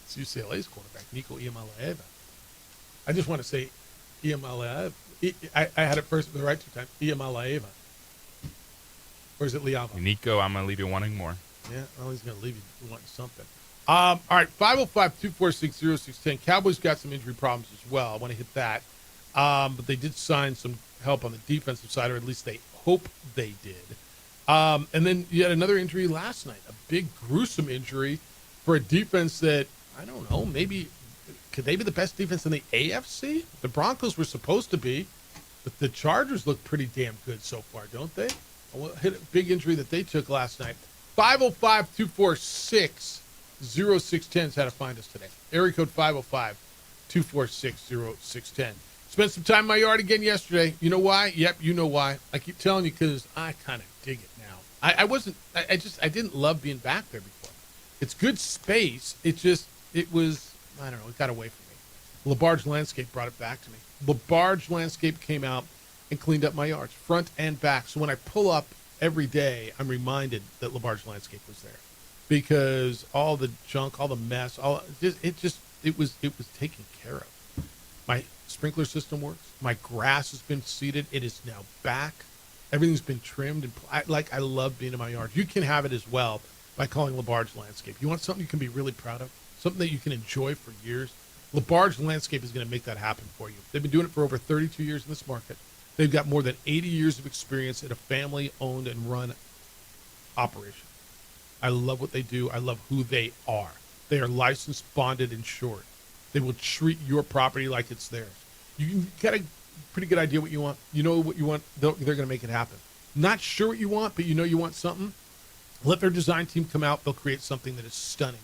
It's UCLA's quarterback, Nico Iamaleava. I just want to say Iamaleava. I had it first the right two times. Iamaleava. Or is it Liava? Nico, I'm going to leave you wanting more. Yeah, well, he's going to leave you wanting something. All right, 505-246-0610. Cowboys got some injury problems as well. I want to hit that. But they did sign some help on the defensive side, or at least they hope they did. And then you had another injury last night, a big, gruesome injury for a defense that, I don't know, maybe could they be the best defense in the AFC? The Broncos were supposed to be, but the Chargers look pretty damn good so far, don't they? I hit a big injury that they took last night. 505-246-0610 is how to find us today. Area code 505-246-0610. Spent some time in my yard again yesterday. You know why? Yep, you know why. I keep telling you because I kind of dig it now. I didn't love being back there before. It's good space. It was, I don't know, it got away from me. LaBarge Landscape brought it back to me. LaBarge Landscape came out and cleaned up my yards, front and back. So when I pull up every day, I'm reminded that LaBarge Landscape was there, because all the junk, all the mess, it was taken care of. My sprinkler system works. My grass has been seeded. It is now back. Everything's been trimmed, and I love being in my yard. You can have it as well by calling LaBarge Landscape. You want something you can be really proud of, something that you can enjoy for years. LaBarge Landscape is going to make that happen for you. They've been doing it for over 32 years in this market. They've got more than 80 years of experience in a family-owned and run operation. I love what they do. I love who they are. They are licensed, bonded, insured. They will treat your property like it's theirs. You got a pretty good idea what you want. You know what you want. They're going to make it happen. Not sure what you want, but you know you want something. Let their design team come out. They'll create something that is stunning,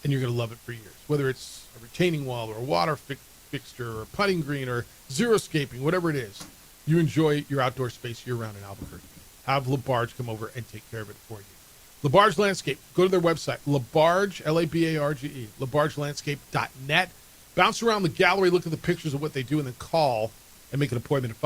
and you're going to love it for years. Whether it's a retaining wall or a water fixture or a putting green or xeriscaping, whatever it is, you enjoy your outdoor space year-round in Albuquerque. Have LaBarge come over and take care of it for you. LaBarge Landscape. Go to their website, LaBarge, L-A-B-A-R-G-E, LaBargeLandscape.net. Bounce around the gallery, look at the pictures of what they do, and then call and make an appointment at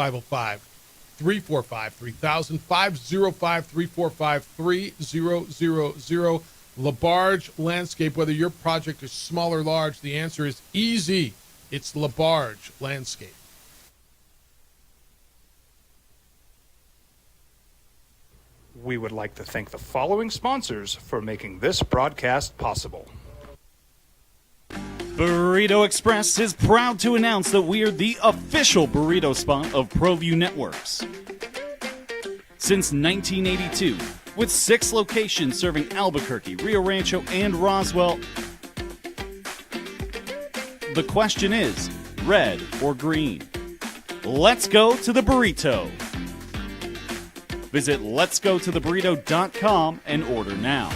505-345-3000, 505-345-3000. LaBarge Landscape. Whether your project is small or large, the answer is easy. It's LaBarge Landscape. We would like to thank the following sponsors for making this broadcast possible. Burrito Express is proud to announce that we're the official burrito spot of ProView Networks. Since 1982, with 6 locations serving Albuquerque, Rio Rancho, and Roswell, the question is, red or green? Let's go to the burrito. Visit letsgototheburrito.com and order now.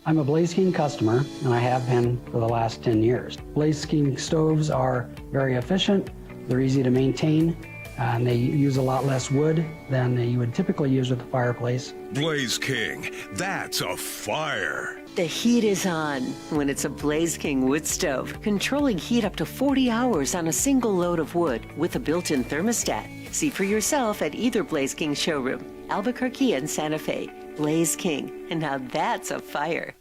I'm a Blaze King customer, and I have been for the last 10 years. Blaze King stoves are very efficient, they're easy to maintain, and they use a lot less wood than you would typically use with a fireplace. Blaze King, that's a fire. The heat is on when it's a Blaze King wood stove, controlling heat up to 40 hours on a single load of wood with a built-in thermostat. See for yourself at either Blaze King showroom, Albuquerque and Santa Fe. Blaze King, and now that's a fire.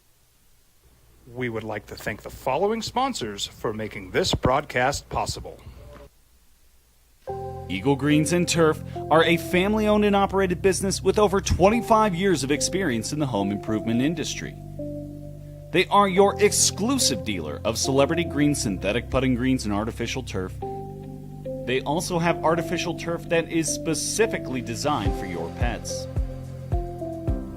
We would like to thank the following sponsors for making this broadcast possible. Eagle Greens and Turf are a family-owned and operated business with over 25 years of experience in the home improvement industry. They are your exclusive dealer of celebrity green, synthetic putting greens, and artificial turf. They also have artificial turf that is specifically designed for your pets.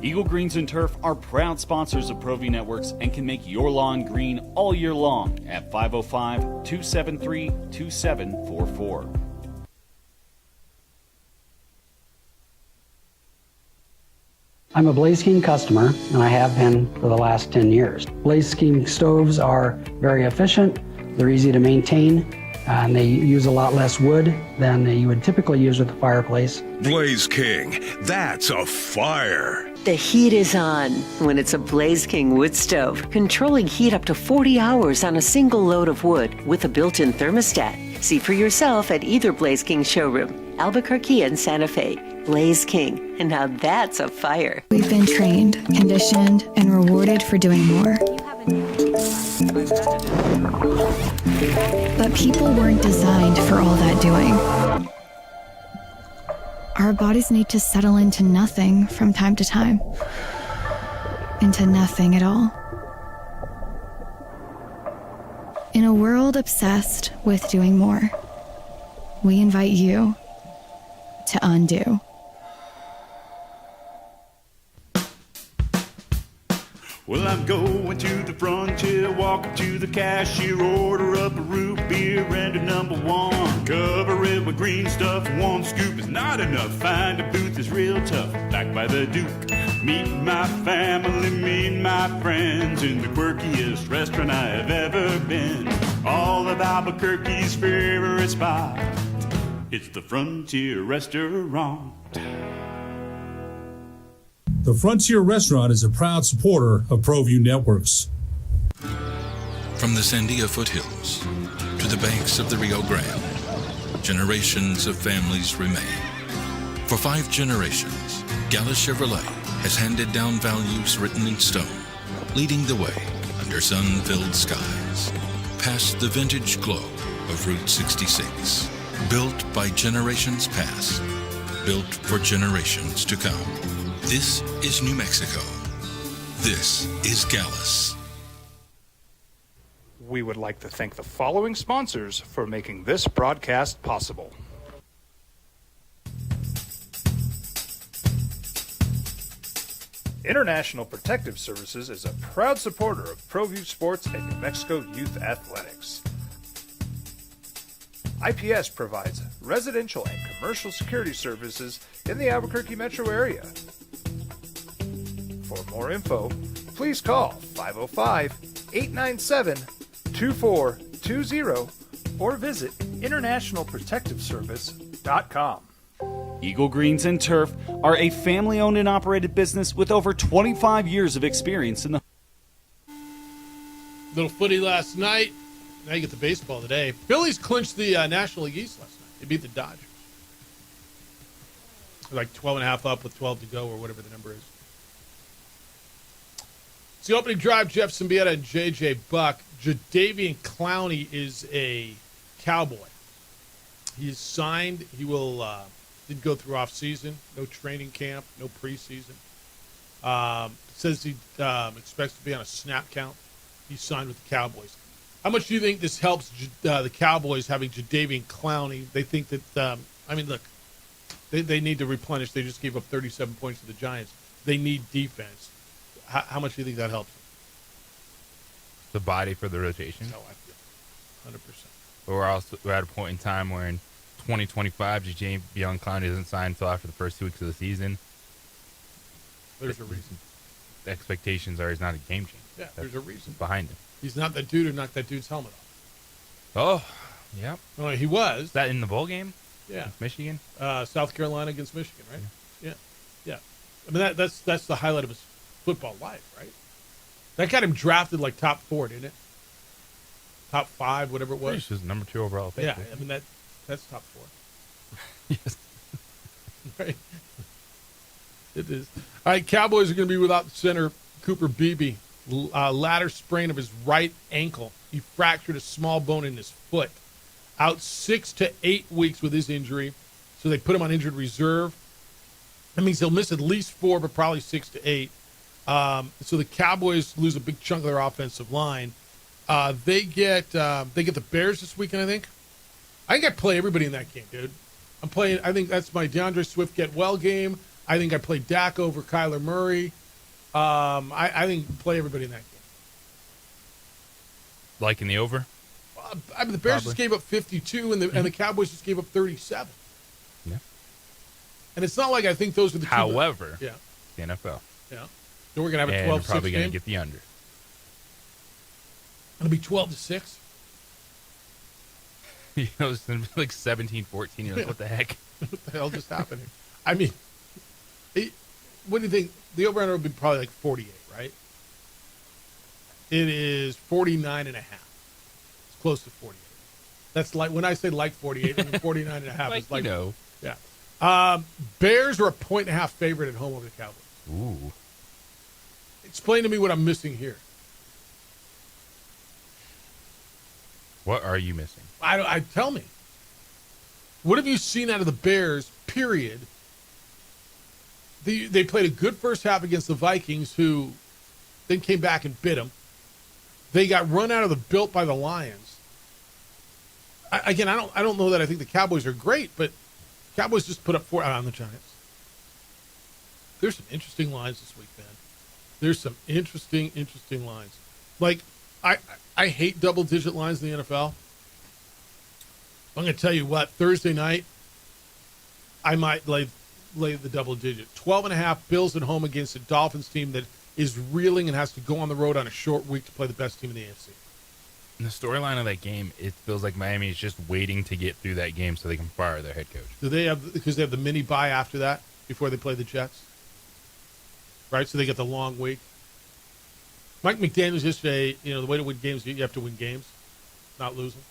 Eagle Greens and Turf are proud sponsors of ProView Networks and can make your lawn green all year long at 505-273-2744. I'm a Blaze King customer, and I have been for the last 10 years. Blaze King stoves are very efficient, they're easy to maintain, and they use a lot less wood than you would typically use with a fireplace. Blaze King, that's a fire. The heat is on when it's a Blaze King wood stove, controlling heat up to 40 hours on a single load of wood with a built-in thermostat. See for yourself at either Blaze King showroom, Albuquerque and Santa Fe. Blaze King, and now that's a fire. We've been trained, conditioned, and rewarded for doing more. But people weren't designed for all that doing. Our bodies need to settle into nothing from time to time. Into nothing at all. In a world obsessed with doing more, we invite you to undo. Well, I'm going to the frontier, walk up to the cashier, order up a root beer and a number one. Cover it with green stuff, one scoop is not enough. Find a booth is real tough, back by the Duke. Meet my family, meet my friends in the quirkiest restaurant I have ever been. All of Albuquerque's favorite spot, it's the Frontier Restaurant. The Frontier Restaurant is a proud supporter of ProView Networks. From the Sandia foothills to the banks of the Rio Grande, generations of families remain. For 5 generations, Gallus Chevrolet has handed down values written in stone, leading the way under sun-filled skies, past the vintage glow of Route 66. Built by generations past, built for generations to come. This is New Mexico. This is Gallus. We would like to thank the following sponsors for making this broadcast possible. International Protective Services is a proud supporter of ProView Sports and New Mexico Youth Athletics. IPS provides residential and commercial security services in the Albuquerque metro area. For more info, please call 505-897-2420 or visit internationalprotectiveservice.com. Eagle Greens and Turf are a family-owned and operated business with over 25 years of experience in the Little footy last night. Now you get the baseball today. Phillies clinched the National League East last night. They beat the Dodgers. They're like 12.5 up with 12 to go or whatever the number is. It's the opening drive. Jeff Symbieta and J.J. Buck. Jadeveon Clowney is a Cowboy. He is signed. He will didn't go through off-season. No training camp. No preseason. Says he expects to be on a snap count. He's signed with the Cowboys. How much do you think this helps the Cowboys having Jadeveon Clowney? They think that, look, they need to replenish. They just gave up 37 points to the Giants. They need defense. How much do you think that helps them? The body for the rotation. No, I feel 100%. But we're at a point in time where in 2025, Jadeveon Clowney doesn't sign until after the first 2 weeks of the season. There's a reason. The expectations are he's not a game changer. Yeah, there's a reason behind him. He's not that dude who knocked that dude's helmet off. Oh, yep. Well, he was. Is that in the bowl game? Yeah. Against Michigan? South Carolina against Michigan, right? Yeah. I mean, that's the highlight of his football life, right? That got him drafted like top 4, didn't it? Top 5, whatever it was. He was number 2 overall pick. Yeah, I mean, that's top 4. Yes. Right. It is. All right, Cowboys are going to be without center Cooper Beebe. Latter sprain of his right ankle. He fractured a small bone in his foot. Out 6 to 8 weeks with his injury. So they put him on injured reserve. That means he'll miss at least 4, but probably 6 to 8. So the Cowboys lose a big chunk of their offensive line. They get the Bears this weekend, I think. I think I play everybody in that game, dude. I think that's my DeAndre Swift get well game. I think I play Dak over Kyler Murray. I think play everybody in that game. Like in the over? The Bears just gave up 52, and the Cowboys just gave up 37. Yeah. And it's not like I think those are the two. However, yeah, the NFL. Yeah. So we're going to have a 12-6 game. Probably going to game? get the under. It'll be 12-6. You know, it's going to be like 17-14. You're like, what the heck? What the hell just happened here? I mean, what do you think? The over-under would be probably like 48, right? It is 49.5. It's close to 48. That's like, when I say like 48, I mean 49.5 is like, yeah. Bears are a 1.5 favorite at home over the Cowboys. Ooh. Explain to me what I'm missing here. What are you missing? I tell me. What have you seen out of the Bears, period? They played a good first half against the Vikings, who then came back and bit them. They got run out of the built by the Lions. I don't know that I think the Cowboys are great, but Cowboys just put up 4 on the Giants. There's some interesting lines this week, man. There's some interesting lines. Like, I hate double-digit lines in the NFL. I'm going to tell you what, Thursday night, I might lay the double-digit. 12.5 Bills at home against a Dolphins team that is reeling and has to go on the road on a short week to play the best team in the AFC. In the storyline of that game, it feels like Miami is just waiting to get through that game so they can fire their head coach. Because they have the mini bye after that, before they play the Jets? Right, so they get the long week. Mike McDaniels yesterday, the way to win games, you have to win games, not lose them.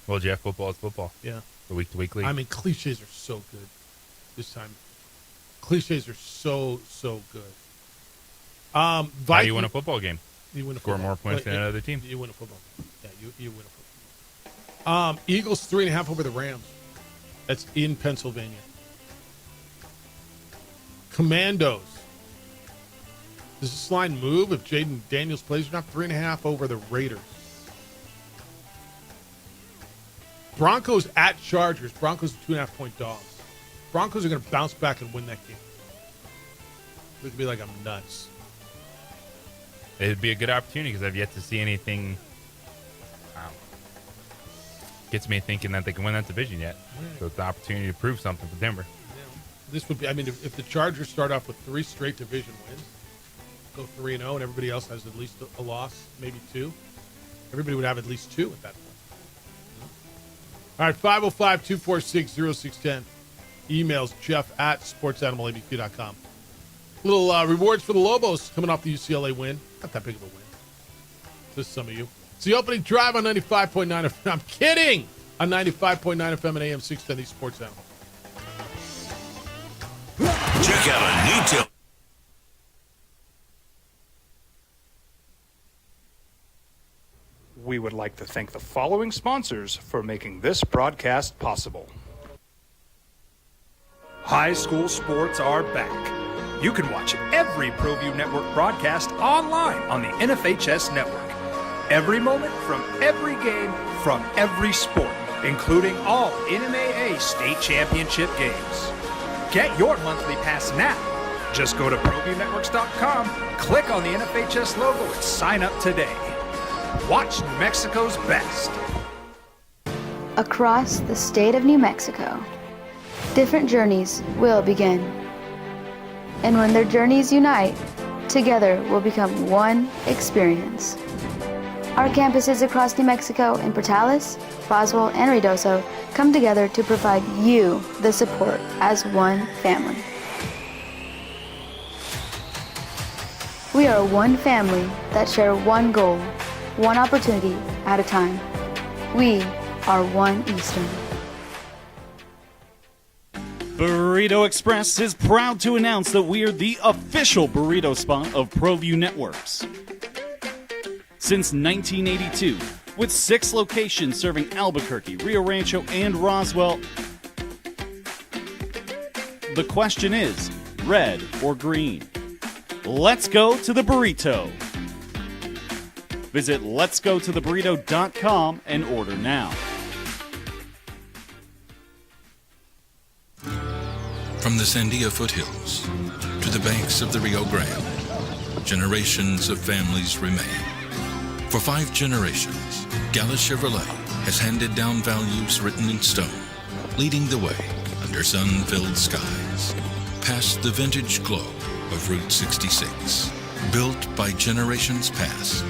Well, Jeff, football is football. Yeah. The week-to-week league. I mean, cliches are so good this time. Cliches are so good. How do you win a football game? You win a Score football. more points than another team. You win a football game. Yeah, you win a football game. Eagles 3.5 over the Rams. That's in Pennsylvania. Commandos. Does this line move if Jaden Daniels plays or not? 3.5 over the Raiders. Broncos at Chargers. Broncos are 2.5-point dogs. Broncos are going to bounce back and win that game. Look at me like I'm nuts. It'd be a good opportunity because I've yet to see anything gets me thinking that they can win that division yet. So it's an opportunity to prove something for Denver. This would be, I mean, if the Chargers start off with 3 straight division wins, go 3-0, and everybody else has at least a loss, maybe 2, everybody would have at least 2 at that point. All right, 505-246-0610. Emails jeff@sportsanimalaBQ.com. Little rewards for the Lobos coming off the UCLA win. Not that big of a win. Just some of you. It's the opening drive on 95.9 FM. I'm kidding! On 95.9 FM and AM 610 Sports Animal. Check out a new tip. We would like to thank the following sponsors for making this broadcast possible. High school sports are back. You can watch every ProView Network broadcast online on the NFHS Network. Every moment from every game from every sport, including all NMAA state championship games. Get your monthly pass now. Just go to ProViewNetworks.com, click on the NFHS logo, and sign up today. Watch New Mexico's best. Across the state of New Mexico, different journeys will begin. And when their journeys unite, together will become one experience. Our campuses across New Mexico in Portales, Roswell, and Ruidoso come together to provide you the support as one family. We are one family that share one goal, one opportunity at a time. We are One Eastern. Burrito Express is proud to announce that we're the official burrito spot of ProView Networks. Since 1982, with 6 locations serving Albuquerque, Rio Rancho, and Roswell, the question is, red or green? Let's go to the burrito. Visit letsgototheburrito.com and order now. From the Sandia foothills to the banks of the Rio Grande, generations of families remain. For 5 generations, Gallus Chevrolet has handed down values written in stone, leading the way under sun-filled skies, past the vintage glow of Route 66. Built by generations past,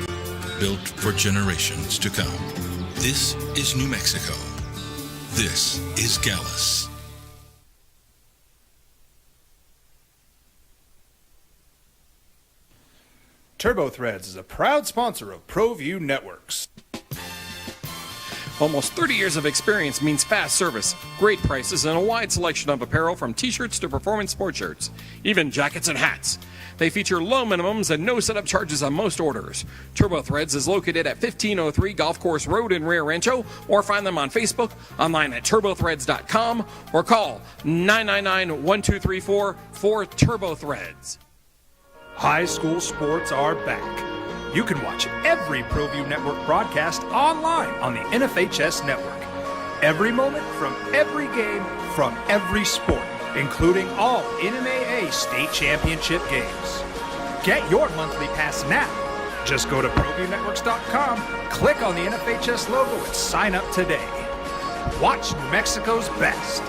built for generations to come. This is New Mexico. This is Gallus. TurboThreads is a proud sponsor of ProView Networks. Almost 30 years of experience means fast service, great prices, and a wide selection of apparel from t-shirts to performance sport shirts, even jackets and hats. They feature low minimums and no setup charges on most orders. TurboThreads is located at 1503 Golf Course Road in Rio Rancho, or find them on Facebook, online at turbothreads.com, or call 999-1234 for TurboThreads. High school sports are back. You can watch every ProView Network broadcast online on the NFHS Network. Every moment from every game from every sport, including all NMAA state championship games. Get your monthly pass now. Just go to ProViewNetworks.com, click on the NFHS logo, and sign up today. Watch New Mexico's best.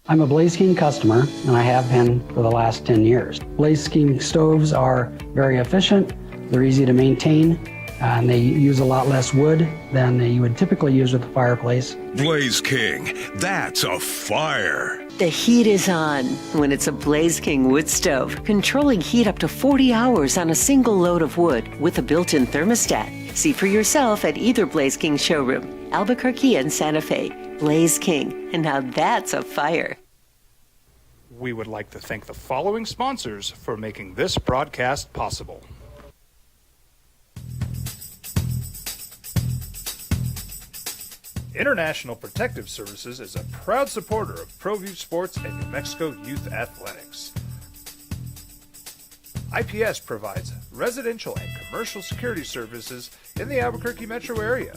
I'm a Blaze King customer, and I have been for the last 10 years. Blaze King stoves are very efficient, they're easy to maintain, and they use a lot less wood than you would typically use with a fireplace. Blaze King, that's a fire. The heat is on when it's a Blaze King wood stove, controlling heat up to 40 hours on a single load of wood with a built-in thermostat. See for yourself at either Blaze King showroom, Albuquerque and Santa Fe. Blaze King, and now that's a fire. We would like to thank the following sponsors for making this broadcast possible. International Protective Services is a proud supporter of ProView Sports and New Mexico Youth Athletics. IPS provides residential and commercial security services in the Albuquerque metro area.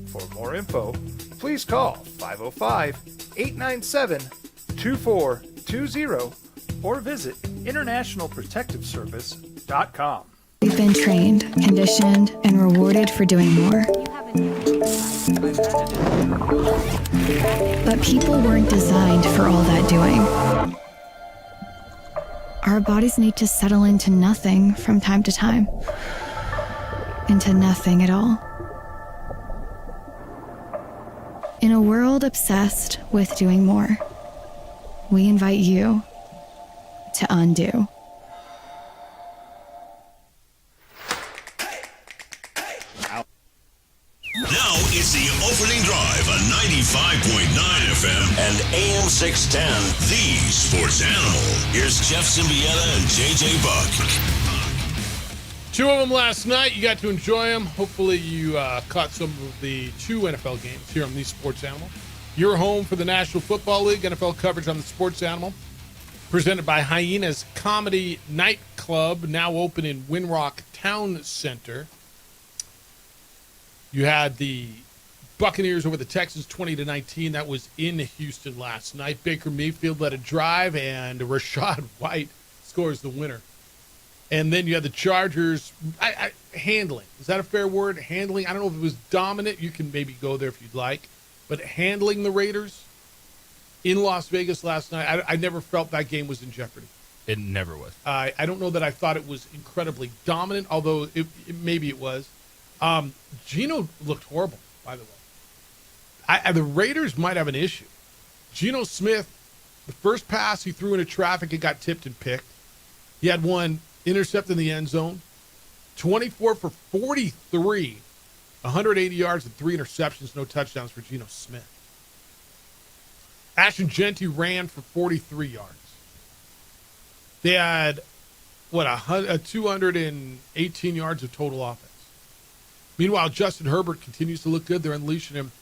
For more info, please call 505-897-2420 or visit internationalprotectiveservice.com. We've been trained, conditioned, and rewarded for doing more. But people weren't designed for all that doing. Our bodies need to settle into nothing from time to time. Into nothing at all. In a world obsessed with doing more, we invite you to undo. Now it's the opening drive on 95.9 FM and AM 610, the Sports Animal. Here's Jeff Symbieta and JJ Buck. Two of them last night. You got to enjoy them. Hopefully you caught some of the two NFL games here on the Sports Animal. Your home for the National Football League NFL coverage on the Sports Animal. Presented by Hyenas Comedy Nightclub, now open in Winrock Town Center. You had the Buccaneers over the Texans 20-19. That was in Houston last night. Baker Mayfield led a drive, and Rachaad White scores the winner. And then you had the Chargers handling. Is that a fair word? Handling. I don't know if it was dominant. You can maybe go there if you'd like. But handling the Raiders in Las Vegas last night, I never felt that game was in jeopardy. It never was. I don't know that I thought it was incredibly dominant, although maybe it was. Geno looked horrible, by the way. The Raiders might have an issue. Geno Smith, the first pass he threw into traffic, it got tipped and picked. He had one intercepted in the end zone. 24 for 43, 180 yards and 3 interceptions, no touchdowns for Geno Smith. Ashton Jeanty ran for 43 yards. They had, 218 yards of total offense. Meanwhile, Justin Herbert continues to look good. They're unleashing him.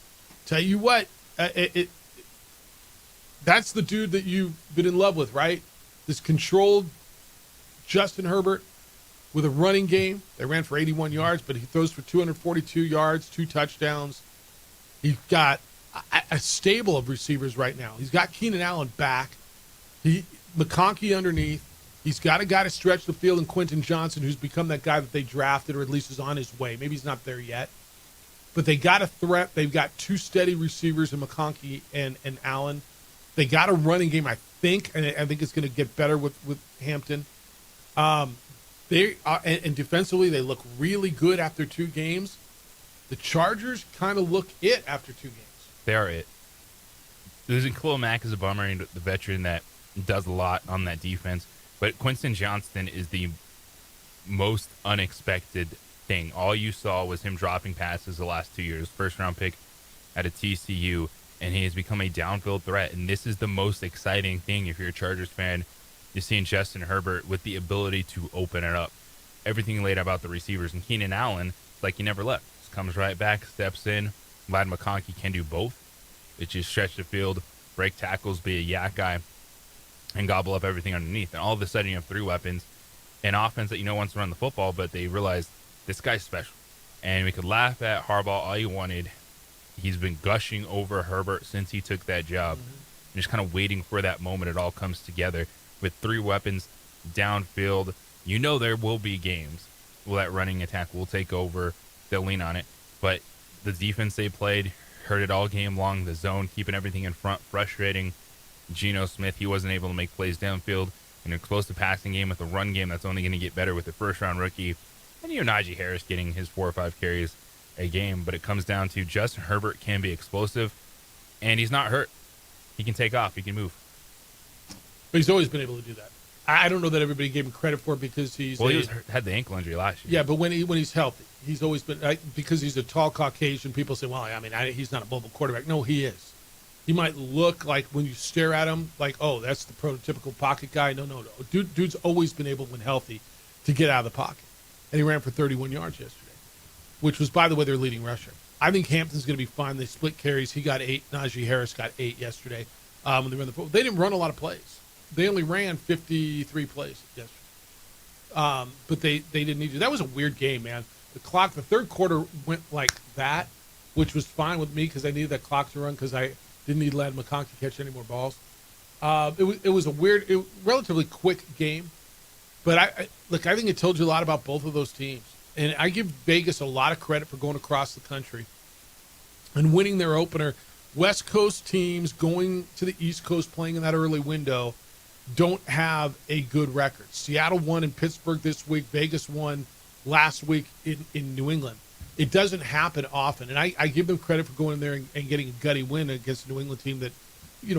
Tell you what, that's the dude that you've been in love with, right? This controlled Justin Herbert with a running game. They ran for 81 yards, but he throws for 242 yards, 2 touchdowns. He's got a stable of receivers right now. He's got Keenan Allen back. McConkey underneath. He's got a guy to stretch the field in Quentin Johnson, who's become that guy that they drafted, or at least is on his way. Maybe he's not there yet. But they got a threat. They've got 2 steady receivers in McConkey and Allen. They got a running game, I think, and I think it's going to get better with Hampton. And defensively, they look really good after 2 games. The Chargers kind of look it after 2 games. They are it. Losing Khalil Mack is a bummer, and the veteran that does a lot on that defense. But Quentin Johnston is the most unexpected thing. All you saw was him dropping passes the last 2 years. First-round pick at a TCU, and he has become a downfield threat. And this is the most exciting thing if you're a Chargers fan. You're seeing Justin Herbert with the ability to open it up. Everything laid about the receivers. And Keenan Allen, like he never left. Just comes right back, steps in. Ladd McConkey can do both. It's just stretch the field, break tackles, be a yak guy, and gobble up everything underneath. And all of a sudden you have 3 weapons, an offense that wants to run the football, but they realize this guy's special. And we could laugh at Harbaugh all you wanted. He's been gushing over Herbert since he took that job. And just kind of waiting for that moment it all comes together. With 3 weapons downfield, there will be games where that running attack will take over. They'll lean on it. But the defense they played, hurt it all game long. The zone, keeping everything in front, frustrating. Geno Smith, he wasn't able to make plays downfield. In a close to passing game with a run game that's only going to get better with the first-round rookie. And Najee Harris getting his 4 or 5 carries a game. But it comes down to Justin Herbert can be explosive, and he's not hurt. He can take off. He can move. But he's always been able to do that. I don't know that everybody gave him credit for it because he had the ankle injury last year. Yeah, but when he's healthy, he's always been because he's a tall Caucasian. People say, well, he's not a mobile quarterback. No, he is. He might look like when you stare at him, like, oh, that's the prototypical pocket guy. No. Dude's always been able, when healthy, to get out of the pocket. And he ran for 31 yards yesterday, which was, by the way, their leading rusher. I think Hampton's going to be fine. They split carries. He got 8. Najee Harris got 8 yesterday when they ran the football. They didn't run a lot of plays. They only ran 53 plays yesterday. But they didn't need to. That was a weird game, man. The third quarter went like that, which was fine with me because I needed that clock to run because I didn't need Ladd McConkey to catch any more balls. It was a relatively quick game. But I think it told you a lot about both of those teams. And I give Vegas a lot of credit for going across the country and winning their opener. West Coast teams going to the East Coast playing in that early window don't have a good record. Seattle won in Pittsburgh this week. Vegas won last week in New England. It doesn't happen often, and I give them credit for going in there and getting a gutty win against a New England team that,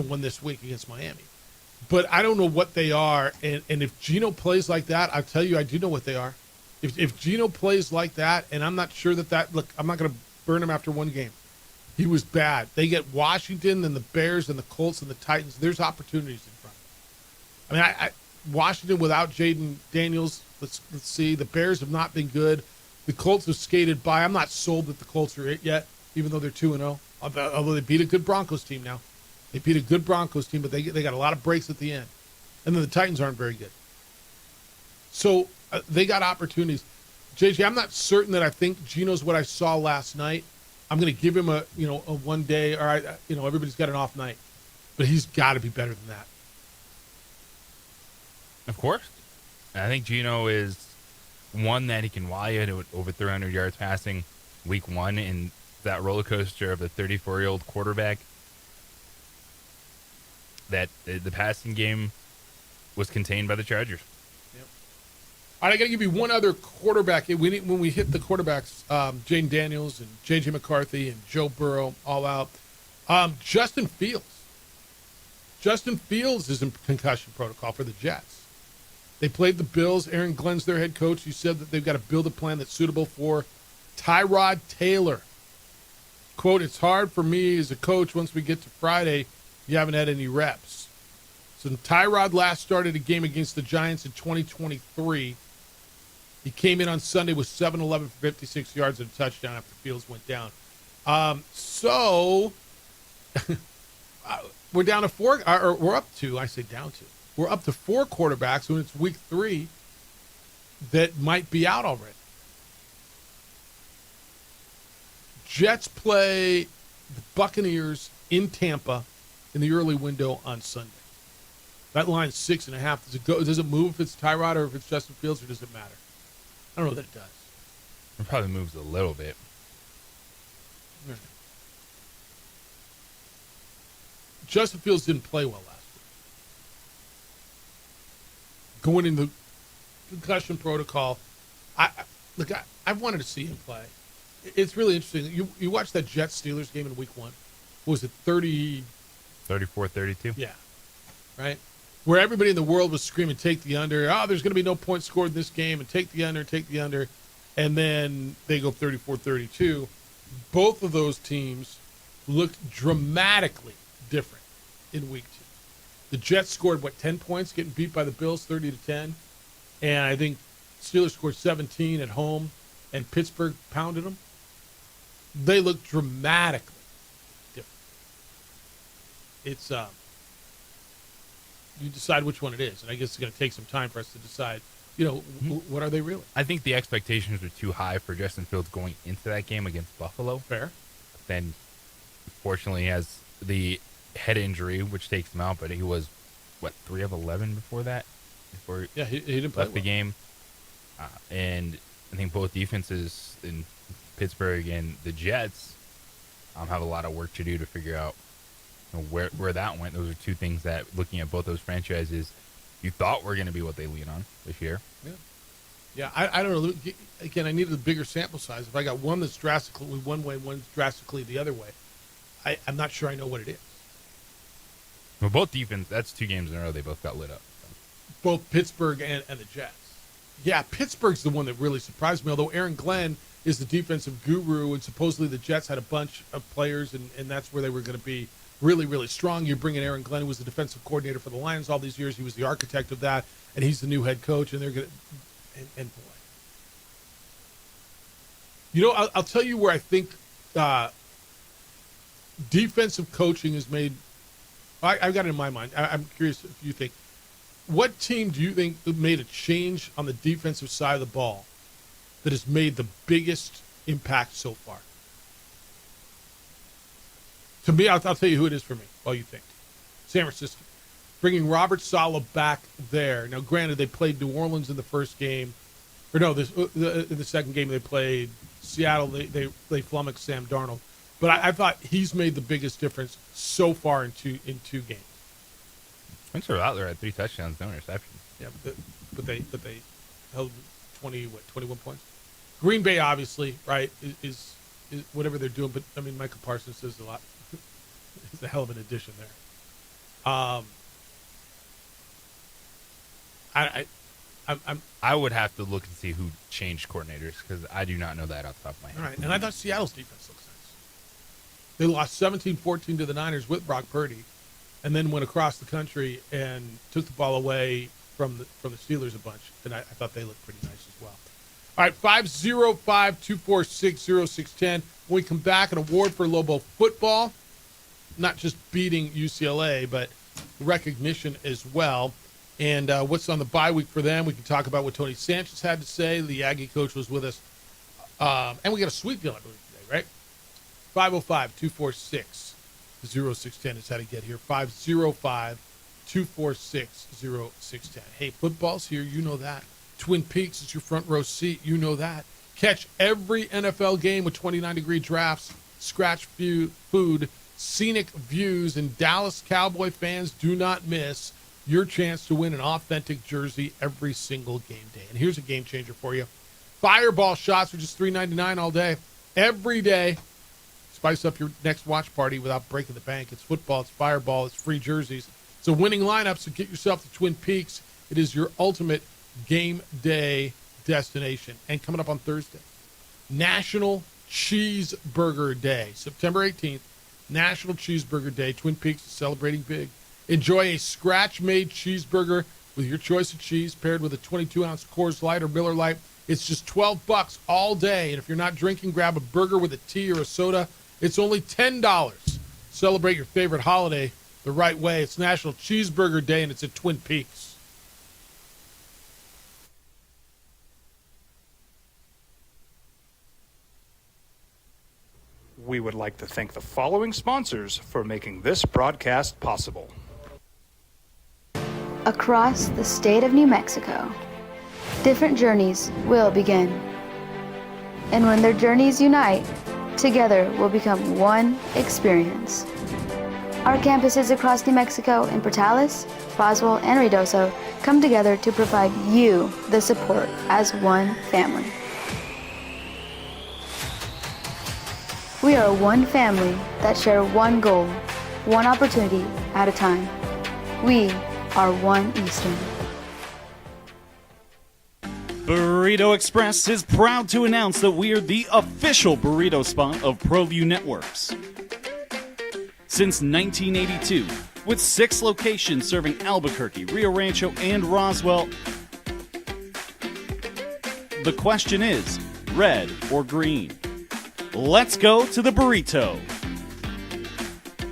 won this week against Miami. But I don't know what they are, and if Gino plays like that, I'll tell you I do know what they are. If Gino plays like that, and I'm not sure that look, I'm not going to burn him after one game. He was bad. They get Washington and the Bears and the Colts and the Titans. There's opportunities in front of them. I mean, Washington without Jaden Daniels, let's see. The Bears have not been good. The Colts have skated by. I'm not sold that the Colts are it yet, even though they're 2-0. Although they beat a good Broncos team now. They beat a good Broncos team, but they got a lot of breaks at the end. And then the Titans aren't very good. So they got opportunities. JJ, I'm not certain that I think Gino's what I saw last night. I'm going to give him a one day. All right, everybody's got an off night, but he's got to be better than that. Of course, I think Gino is one that he can wire at over 300 yards passing week one in that roller coaster of the 34-year-old quarterback. That the passing game was contained by the Chargers. All right, I got to give you one other quarterback. When we hit the quarterbacks, Jaden Daniels and J.J. McCarthy and Joe Burrow all out. Justin Fields. Justin Fields is in concussion protocol for the Jets. They played the Bills. Aaron Glenn's their head coach. He said that they've got to build a plan that's suitable for Tyrod Taylor. Quote, "It's hard for me as a coach once we get to Friday. You haven't had any reps." So Tyrod last started a game against the Giants in 2023. He came in on Sunday with 7-11 for 56 yards and a touchdown after Fields went down. We're down to four, or we're up to, I say down to. We're up to four quarterbacks when it's week 3 that might be out already. Jets play the Buccaneers in Tampa in the early window on Sunday. That line's 6.5. Does it move if it's Tyrod or if it's Justin Fields, or does it matter? I don't know that it does. It probably moves a little bit. Right. Justin Fields didn't play well last week. Going into concussion protocol, I've wanted to see him play. It's really interesting. You watched that Jets-Steelers game in week 1. What was it, 34-32? Yeah. Right? Where everybody in the world was screaming, take the under. Oh, there's going to be no points scored in this game, and take the under. And then they go 34-32. Both of those teams looked dramatically different in week 2. The Jets scored, 10 points, getting beat by the Bills 30-10. And I think Steelers scored 17 at home, and Pittsburgh pounded them. They looked dramatically different. It's you decide which one it is, and I guess it's going to take some time for us to decide, what are they really? I think the expectations are too high for Justin Fields going into that game against Buffalo. Fair. Then, fortunately, he has the head injury, which takes him out, but he was, 3 of 11 before that? He didn't play left the game. And I think both defenses in Pittsburgh and the Jets have a lot of work to do to figure out where that went. Those are two things that, looking at both those franchises, you thought were going to be what they lean on this year. Yeah, I don't know. Again, I needed a bigger sample size. If I got one that's drastically one way, one drastically the other way, I'm not sure I know what it is. Well, both defense, that's 2 games in a row they both got lit up. Both Pittsburgh and the Jets. Yeah, Pittsburgh's the one that really surprised me, although Aaron Glenn is the defensive guru, and supposedly the Jets had a bunch of players, and that's where they were going to be really, really strong. You bring in Aaron Glenn, who was the defensive coordinator for the Lions all these years. He was the architect of that, and he's the new head coach, and they're going to – and boy. I'll tell you where I think defensive coaching is made – I've got it in my mind. I'm curious if you think. What team do you think made a change on the defensive side of the ball that has made the biggest impact so far? To me, I'll tell you who it is for me while you think. San Francisco. Bringing Robert Saleh back there. Now, granted, they played New Orleans in the first game. Or no, in the second game they played Seattle. They flummoxed Sam Darnold. But I thought he's made the biggest difference so far in two games. Spencer Rattler had 3 touchdowns, no interceptions. Yeah, but they held 21 points. Green Bay, obviously, right, is whatever they're doing. But I mean, Michael Parsons does a lot. It's a hell of an addition there. I would have to look and see who changed coordinators because I do not know that off the top of my head. All right, and I thought Seattle's defense looks nice. They lost 17-14 to the Niners with Brock Purdy, and then went across the country and took the ball away from the Steelers a bunch, and I thought they looked pretty nice as well. All right, 505-246-0610. When we come back, an award for Lobo football, not just beating UCLA, but recognition as well. And what's on the bye week for them? We can talk about what Tony Sanchez had to say. The Aggie coach was with us. And we got a sweet deal, I believe, today, right? 505-246-0610 is how to get here. 505-246-0610. Hey, football's here. You know that. Twin Peaks is your front row seat. You know that. Catch every NFL game with 29-degree drafts, scratch food, scenic views, and Dallas Cowboy fans do not miss your chance to win an authentic jersey every single game day. And here's a game changer for you. Fireball shots are just $3.99 all day. Every day. Spice up your next watch party without breaking the bank. It's football, it's Fireball, it's free jerseys. It's a winning lineup, so get yourself to Twin Peaks. It is your ultimate game day destination. And coming up on Thursday, National Cheeseburger Day. September 18th, National Cheeseburger Day. Twin Peaks is celebrating big. Enjoy a scratch-made cheeseburger with your choice of cheese paired with a 22-ounce Coors Light or Miller Lite. It's just $12 all day. And if you're not drinking, grab a burger with a tea or a soda. It's only $10. Celebrate your favorite holiday the right way. It's National Cheeseburger Day, and it's at Twin Peaks. We would like to thank the following sponsors for making this broadcast possible. Across the state of New Mexico, different journeys will begin. And when their journeys unite, together will become one experience. Our campuses across New Mexico in Portales, Roswell, and Ruidoso come together to provide you the support as one family. We are one family that share one goal, one opportunity at a time. We are One Eastern. Burrito Express is proud to announce that we are the official burrito spot of ProView Networks. Since 1982, with 6 locations serving Albuquerque, Rio Rancho, and Roswell, the question is, red or green? Let's go to the burrito.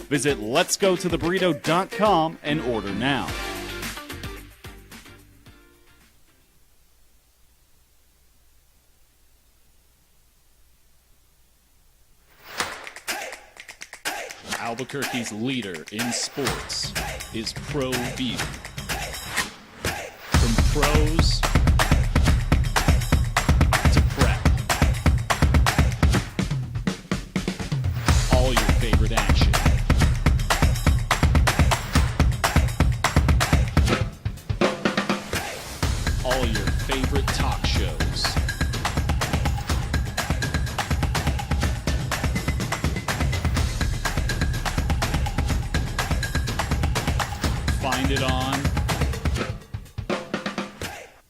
Visit letsgototheburrito.com and order now. Albuquerque's leader in sports is ProView. From pros to prep, all your favorite action. All your favorite talk shows. Find it on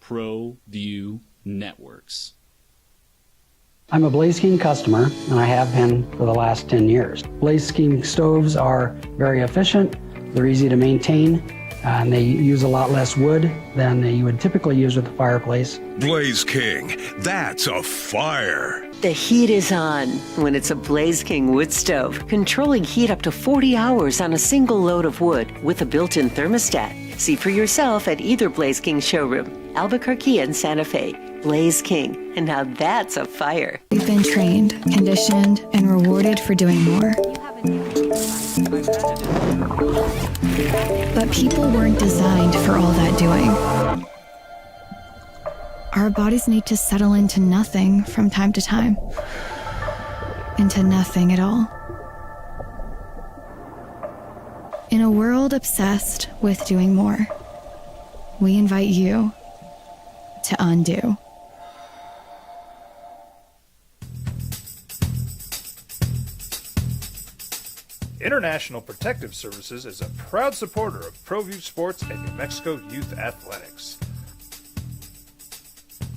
ProView Networks. I'm a Blaze King customer, and I have been for the last 10 years. Blaze King stoves are very efficient, they're easy to maintain, and they use a lot less wood than you would typically use with a fireplace. Blaze King, that's a fire. The heat is on when it's a Blaze King wood stove, controlling heat up to 40 hours on a single load of wood with a built-in thermostat. See for yourself at either Blaze King showroom, Albuquerque and Santa Fe. Blaze King, and now that's a fire. We've been trained, conditioned, and rewarded for doing more. But people weren't designed for all that doing. Our bodies need to settle into nothing from time to time. Into nothing at all. In a world obsessed with doing more, we invite you to undo. International Protective Services is a proud supporter of ProView Sports and New Mexico Youth Athletics.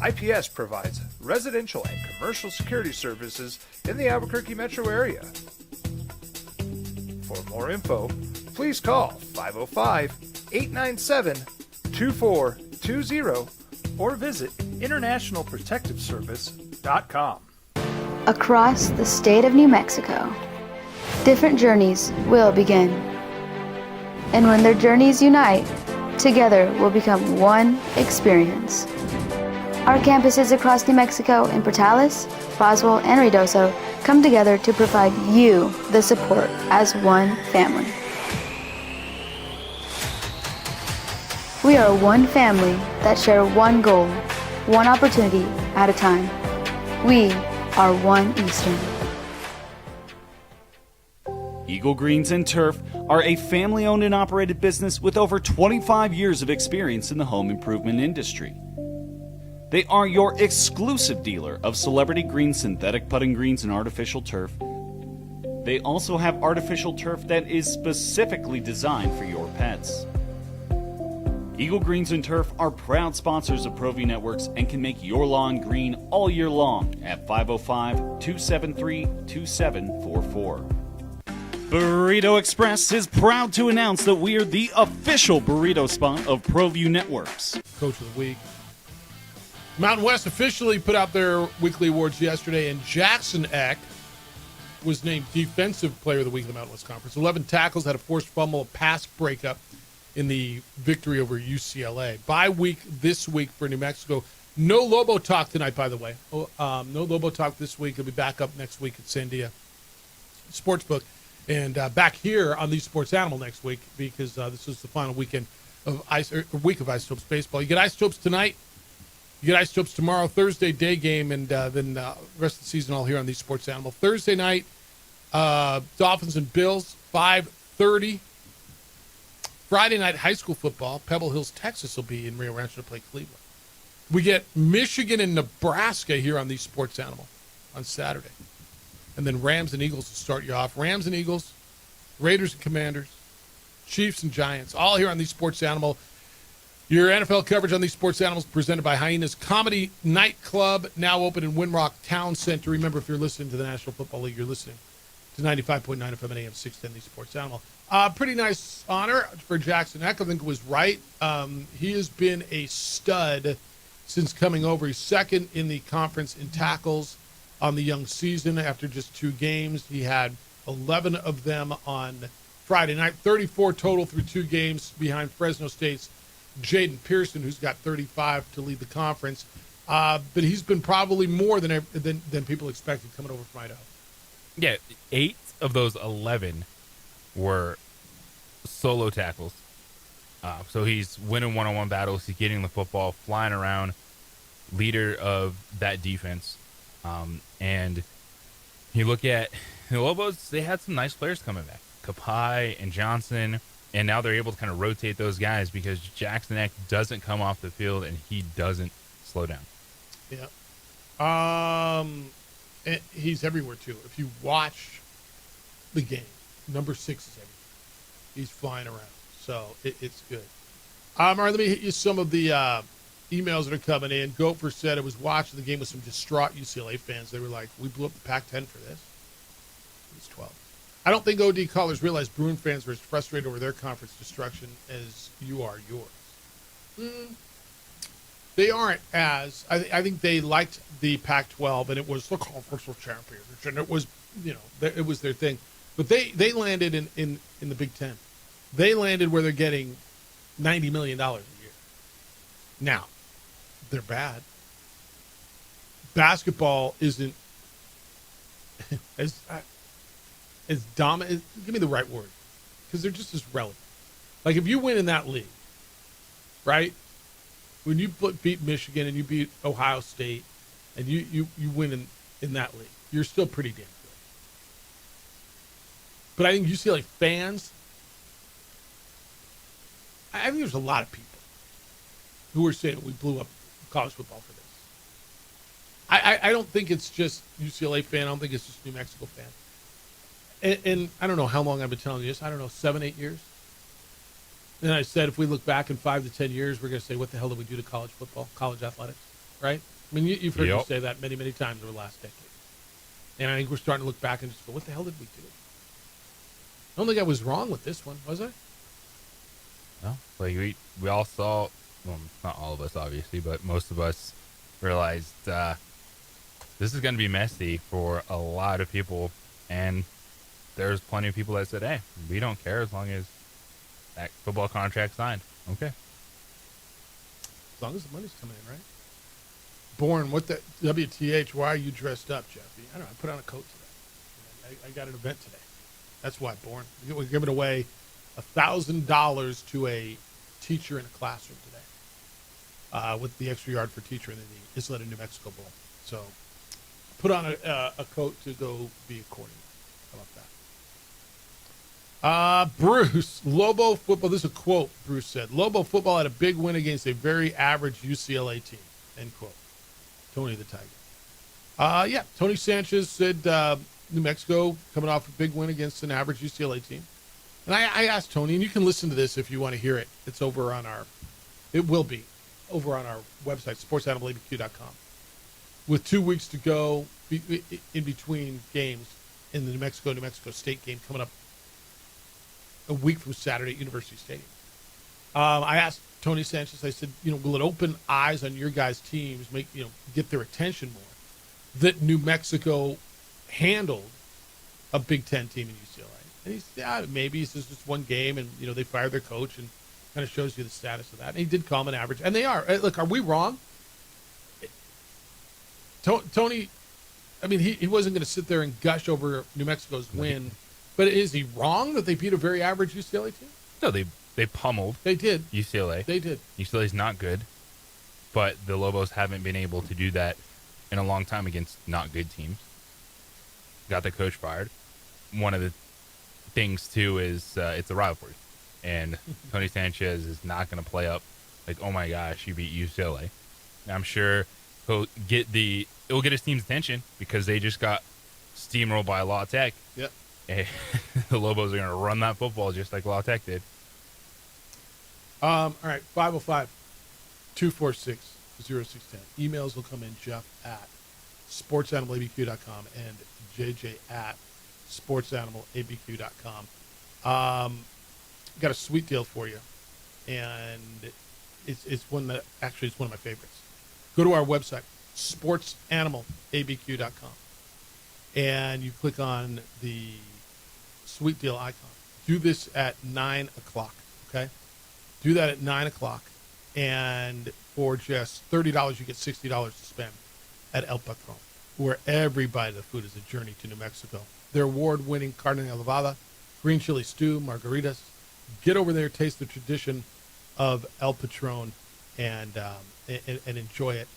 IPS provides residential and commercial security services in the Albuquerque metro area. For more info, please call 505-897-2420 or visit internationalprotectiveservice.com. Across the state of New Mexico, different journeys will begin. And when their journeys unite, together will become one experience. Our campuses across New Mexico in Portales, Roswell, and Ruidoso come together to provide you the support as one family. We are one family that share one goal, one opportunity at a time. We are One Eastern. Eagle Greens and Turf are a family-owned and operated business with over 25 years of experience in the home improvement industry. They are your exclusive dealer of celebrity green synthetic putting greens and artificial turf. They also have artificial turf that is specifically designed for your pets. Eagle Greens and Turf are proud sponsors of ProView Networks and can make your lawn green all year long at 505-273-2744. Burrito Express is proud to announce that we are the official burrito spot of ProView Networks. Coach of the Week. Mountain West officially put out their weekly awards yesterday, and Jackson Eck was named Defensive Player of the Week in the Mountain West Conference. 11 tackles, had a forced fumble, a pass breakup in the victory over UCLA. Bye week this week for New Mexico. No Lobo Talk tonight, by the way. No Lobo Talk this week. He'll be back up next week at Sandia Sportsbook. And back here on the Sports Animal next week, because this is the final weekend of week of Isotopes baseball. You get Isotopes tonight. You get Isotopes tomorrow, Thursday day game, and then the rest of the season all here on the Sports Animal. Thursday night, Dolphins and Bills, 5:30. Friday night, high school football. Pebble Hills, Texas will be in Rio Rancho to play Cleveland. We get Michigan and Nebraska here on the Sports Animal on Saturday. And then Rams and Eagles will start you off. Rams and Eagles, Raiders and Commanders, Chiefs and Giants, all here on the Sports Animal. Your NFL coverage on these Sports Animals presented by Hyenas Comedy Nightclub, now open in Winrock Town Center. Remember, if you're listening to the National Football League, you're listening to 95.9 FM and AM 610, the Sports Animal. Pretty nice honor for Jackson Eck. I think it was right. He has been a stud since coming over. He's second in the conference in tackles on the young season after just 2 games. He had 11 of them on Friday night, 34 total through 2 games behind Fresno State's Jaden Pearson, who's got 35 to lead the conference. But he's been probably more than people expected coming over from Idaho. Yeah, 8 of those 11 were solo tackles. So he's winning one-on-one battles. He's getting the football, flying around, leader of that defense. And you look at the Lobos, they had some nice players coming back. Kapai and Johnson. And now they're able to kind of rotate those guys because Jackson Eck doesn't come off the field and he doesn't slow down. Yeah. And he's everywhere, too. If you watch the game, number 6 is everywhere. He's flying around. So it's good. All right, let me hit you some of the emails that are coming in. Gopher said I was watching the game with some distraught UCLA fans. They were like, we blew up the Pac-10 for this. It's 12. I don't think OD callers realize Bruin fans are as frustrated over their conference destruction as you are yours. They aren't as. I think they liked the Pac-12, and it was the conference of champions, and it was, it was their thing. But they landed in the Big Ten. They landed where they're getting $90 million a year. Now, they're bad. Basketball isn't as dominant. Give me the right word, because they're just as relevant. Like if you win in that league, right? When you beat Michigan and you beat Ohio State, and you win in that league, you're still pretty damn good. But I think UCLA fans I think there's a lot of people who are saying we blew up college football for this. I don't think it's just UCLA fan. I don't think it's just New Mexico fan. And I don't know how long I've been telling you this. I don't know, 7, 8 years. And I said if we look back in 5 to 10 years, we're going to say, what the hell did we do to college football, college athletics, right? I mean, you've heard me say that many, many times over the last decade. And I think we're starting to look back and just go, what the hell did we do? I don't think I was wrong with this one, was I? No, like we all saw, well, not all of us obviously, but most of us realized this is going to be messy for a lot of people, and there's plenty of people that said, hey, we don't care as long as that football contract signed. Okay. As long as the money's coming in, right? Born, what the WTH, why are you dressed up, Jeffy? I don't know, I put on a coat today. I got an event today. That's why, Born. We're giving away $1,000 to a teacher in a classroom today with the extra yard for teacher in the Isleta, New Mexico Bowl. So put on a coat to go be a coordinator. How about that? Bruce, Lobo football. This is a quote Bruce said. Lobo football had a big win against a very average UCLA team. End quote. Tony the Tiger. Yeah, Tony Sanchez said New Mexico coming off a big win against an average UCLA team. And I asked Tony, and you can listen to this if you want to hear it. It's over on it will be over on our website, sportsanimalabq.com. With 2 weeks to go in between games in the New Mexico State game coming up a week from Saturday at University Stadium. I asked Tony Sanchez, I said, will it open eyes on your guys' teams, get their attention more, that New Mexico handled a Big Ten team in UCLA? And he said, yeah, maybe it's just one game, and they fired their coach, and kind of shows you the status of that. And he did call them an average, and they are. Look, are we wrong? Tony, I mean, he wasn't going to sit there and gush over New Mexico's win, but is he wrong that they beat a very average UCLA team? No, they pummeled. They did. UCLA. They did. UCLA's not good, but the Lobos haven't been able to do that in a long time against not good teams. Got the coach fired. One of the things, too, is it's a rivalry. And Tony Sanchez is not going to play up like, oh, my gosh, you beat UCLA. And I'm sure it will get his team's attention because they just got steamrolled by La Tech. Yep. And the Lobos are going to run that football just like La Tech did. All right, 505-246-0610. Emails will come in, Jeff at sportsanimalabq.com and JJ at sportsanimalabq.com. Got a sweet deal for you, and it's one that actually is one of my favorites. Go to our website, sportsanimalabq.com, and you click on the sweet deal icon. Do this at 9 o'clock, okay? Do that at 9 o'clock, and for just $30, you get $60 to spend at El Patron, where every bite of the food is a journey to New Mexico. Their award-winning carne elevada, green chili stew, margaritas. Get over there, taste the tradition of El Patron, and enjoy it.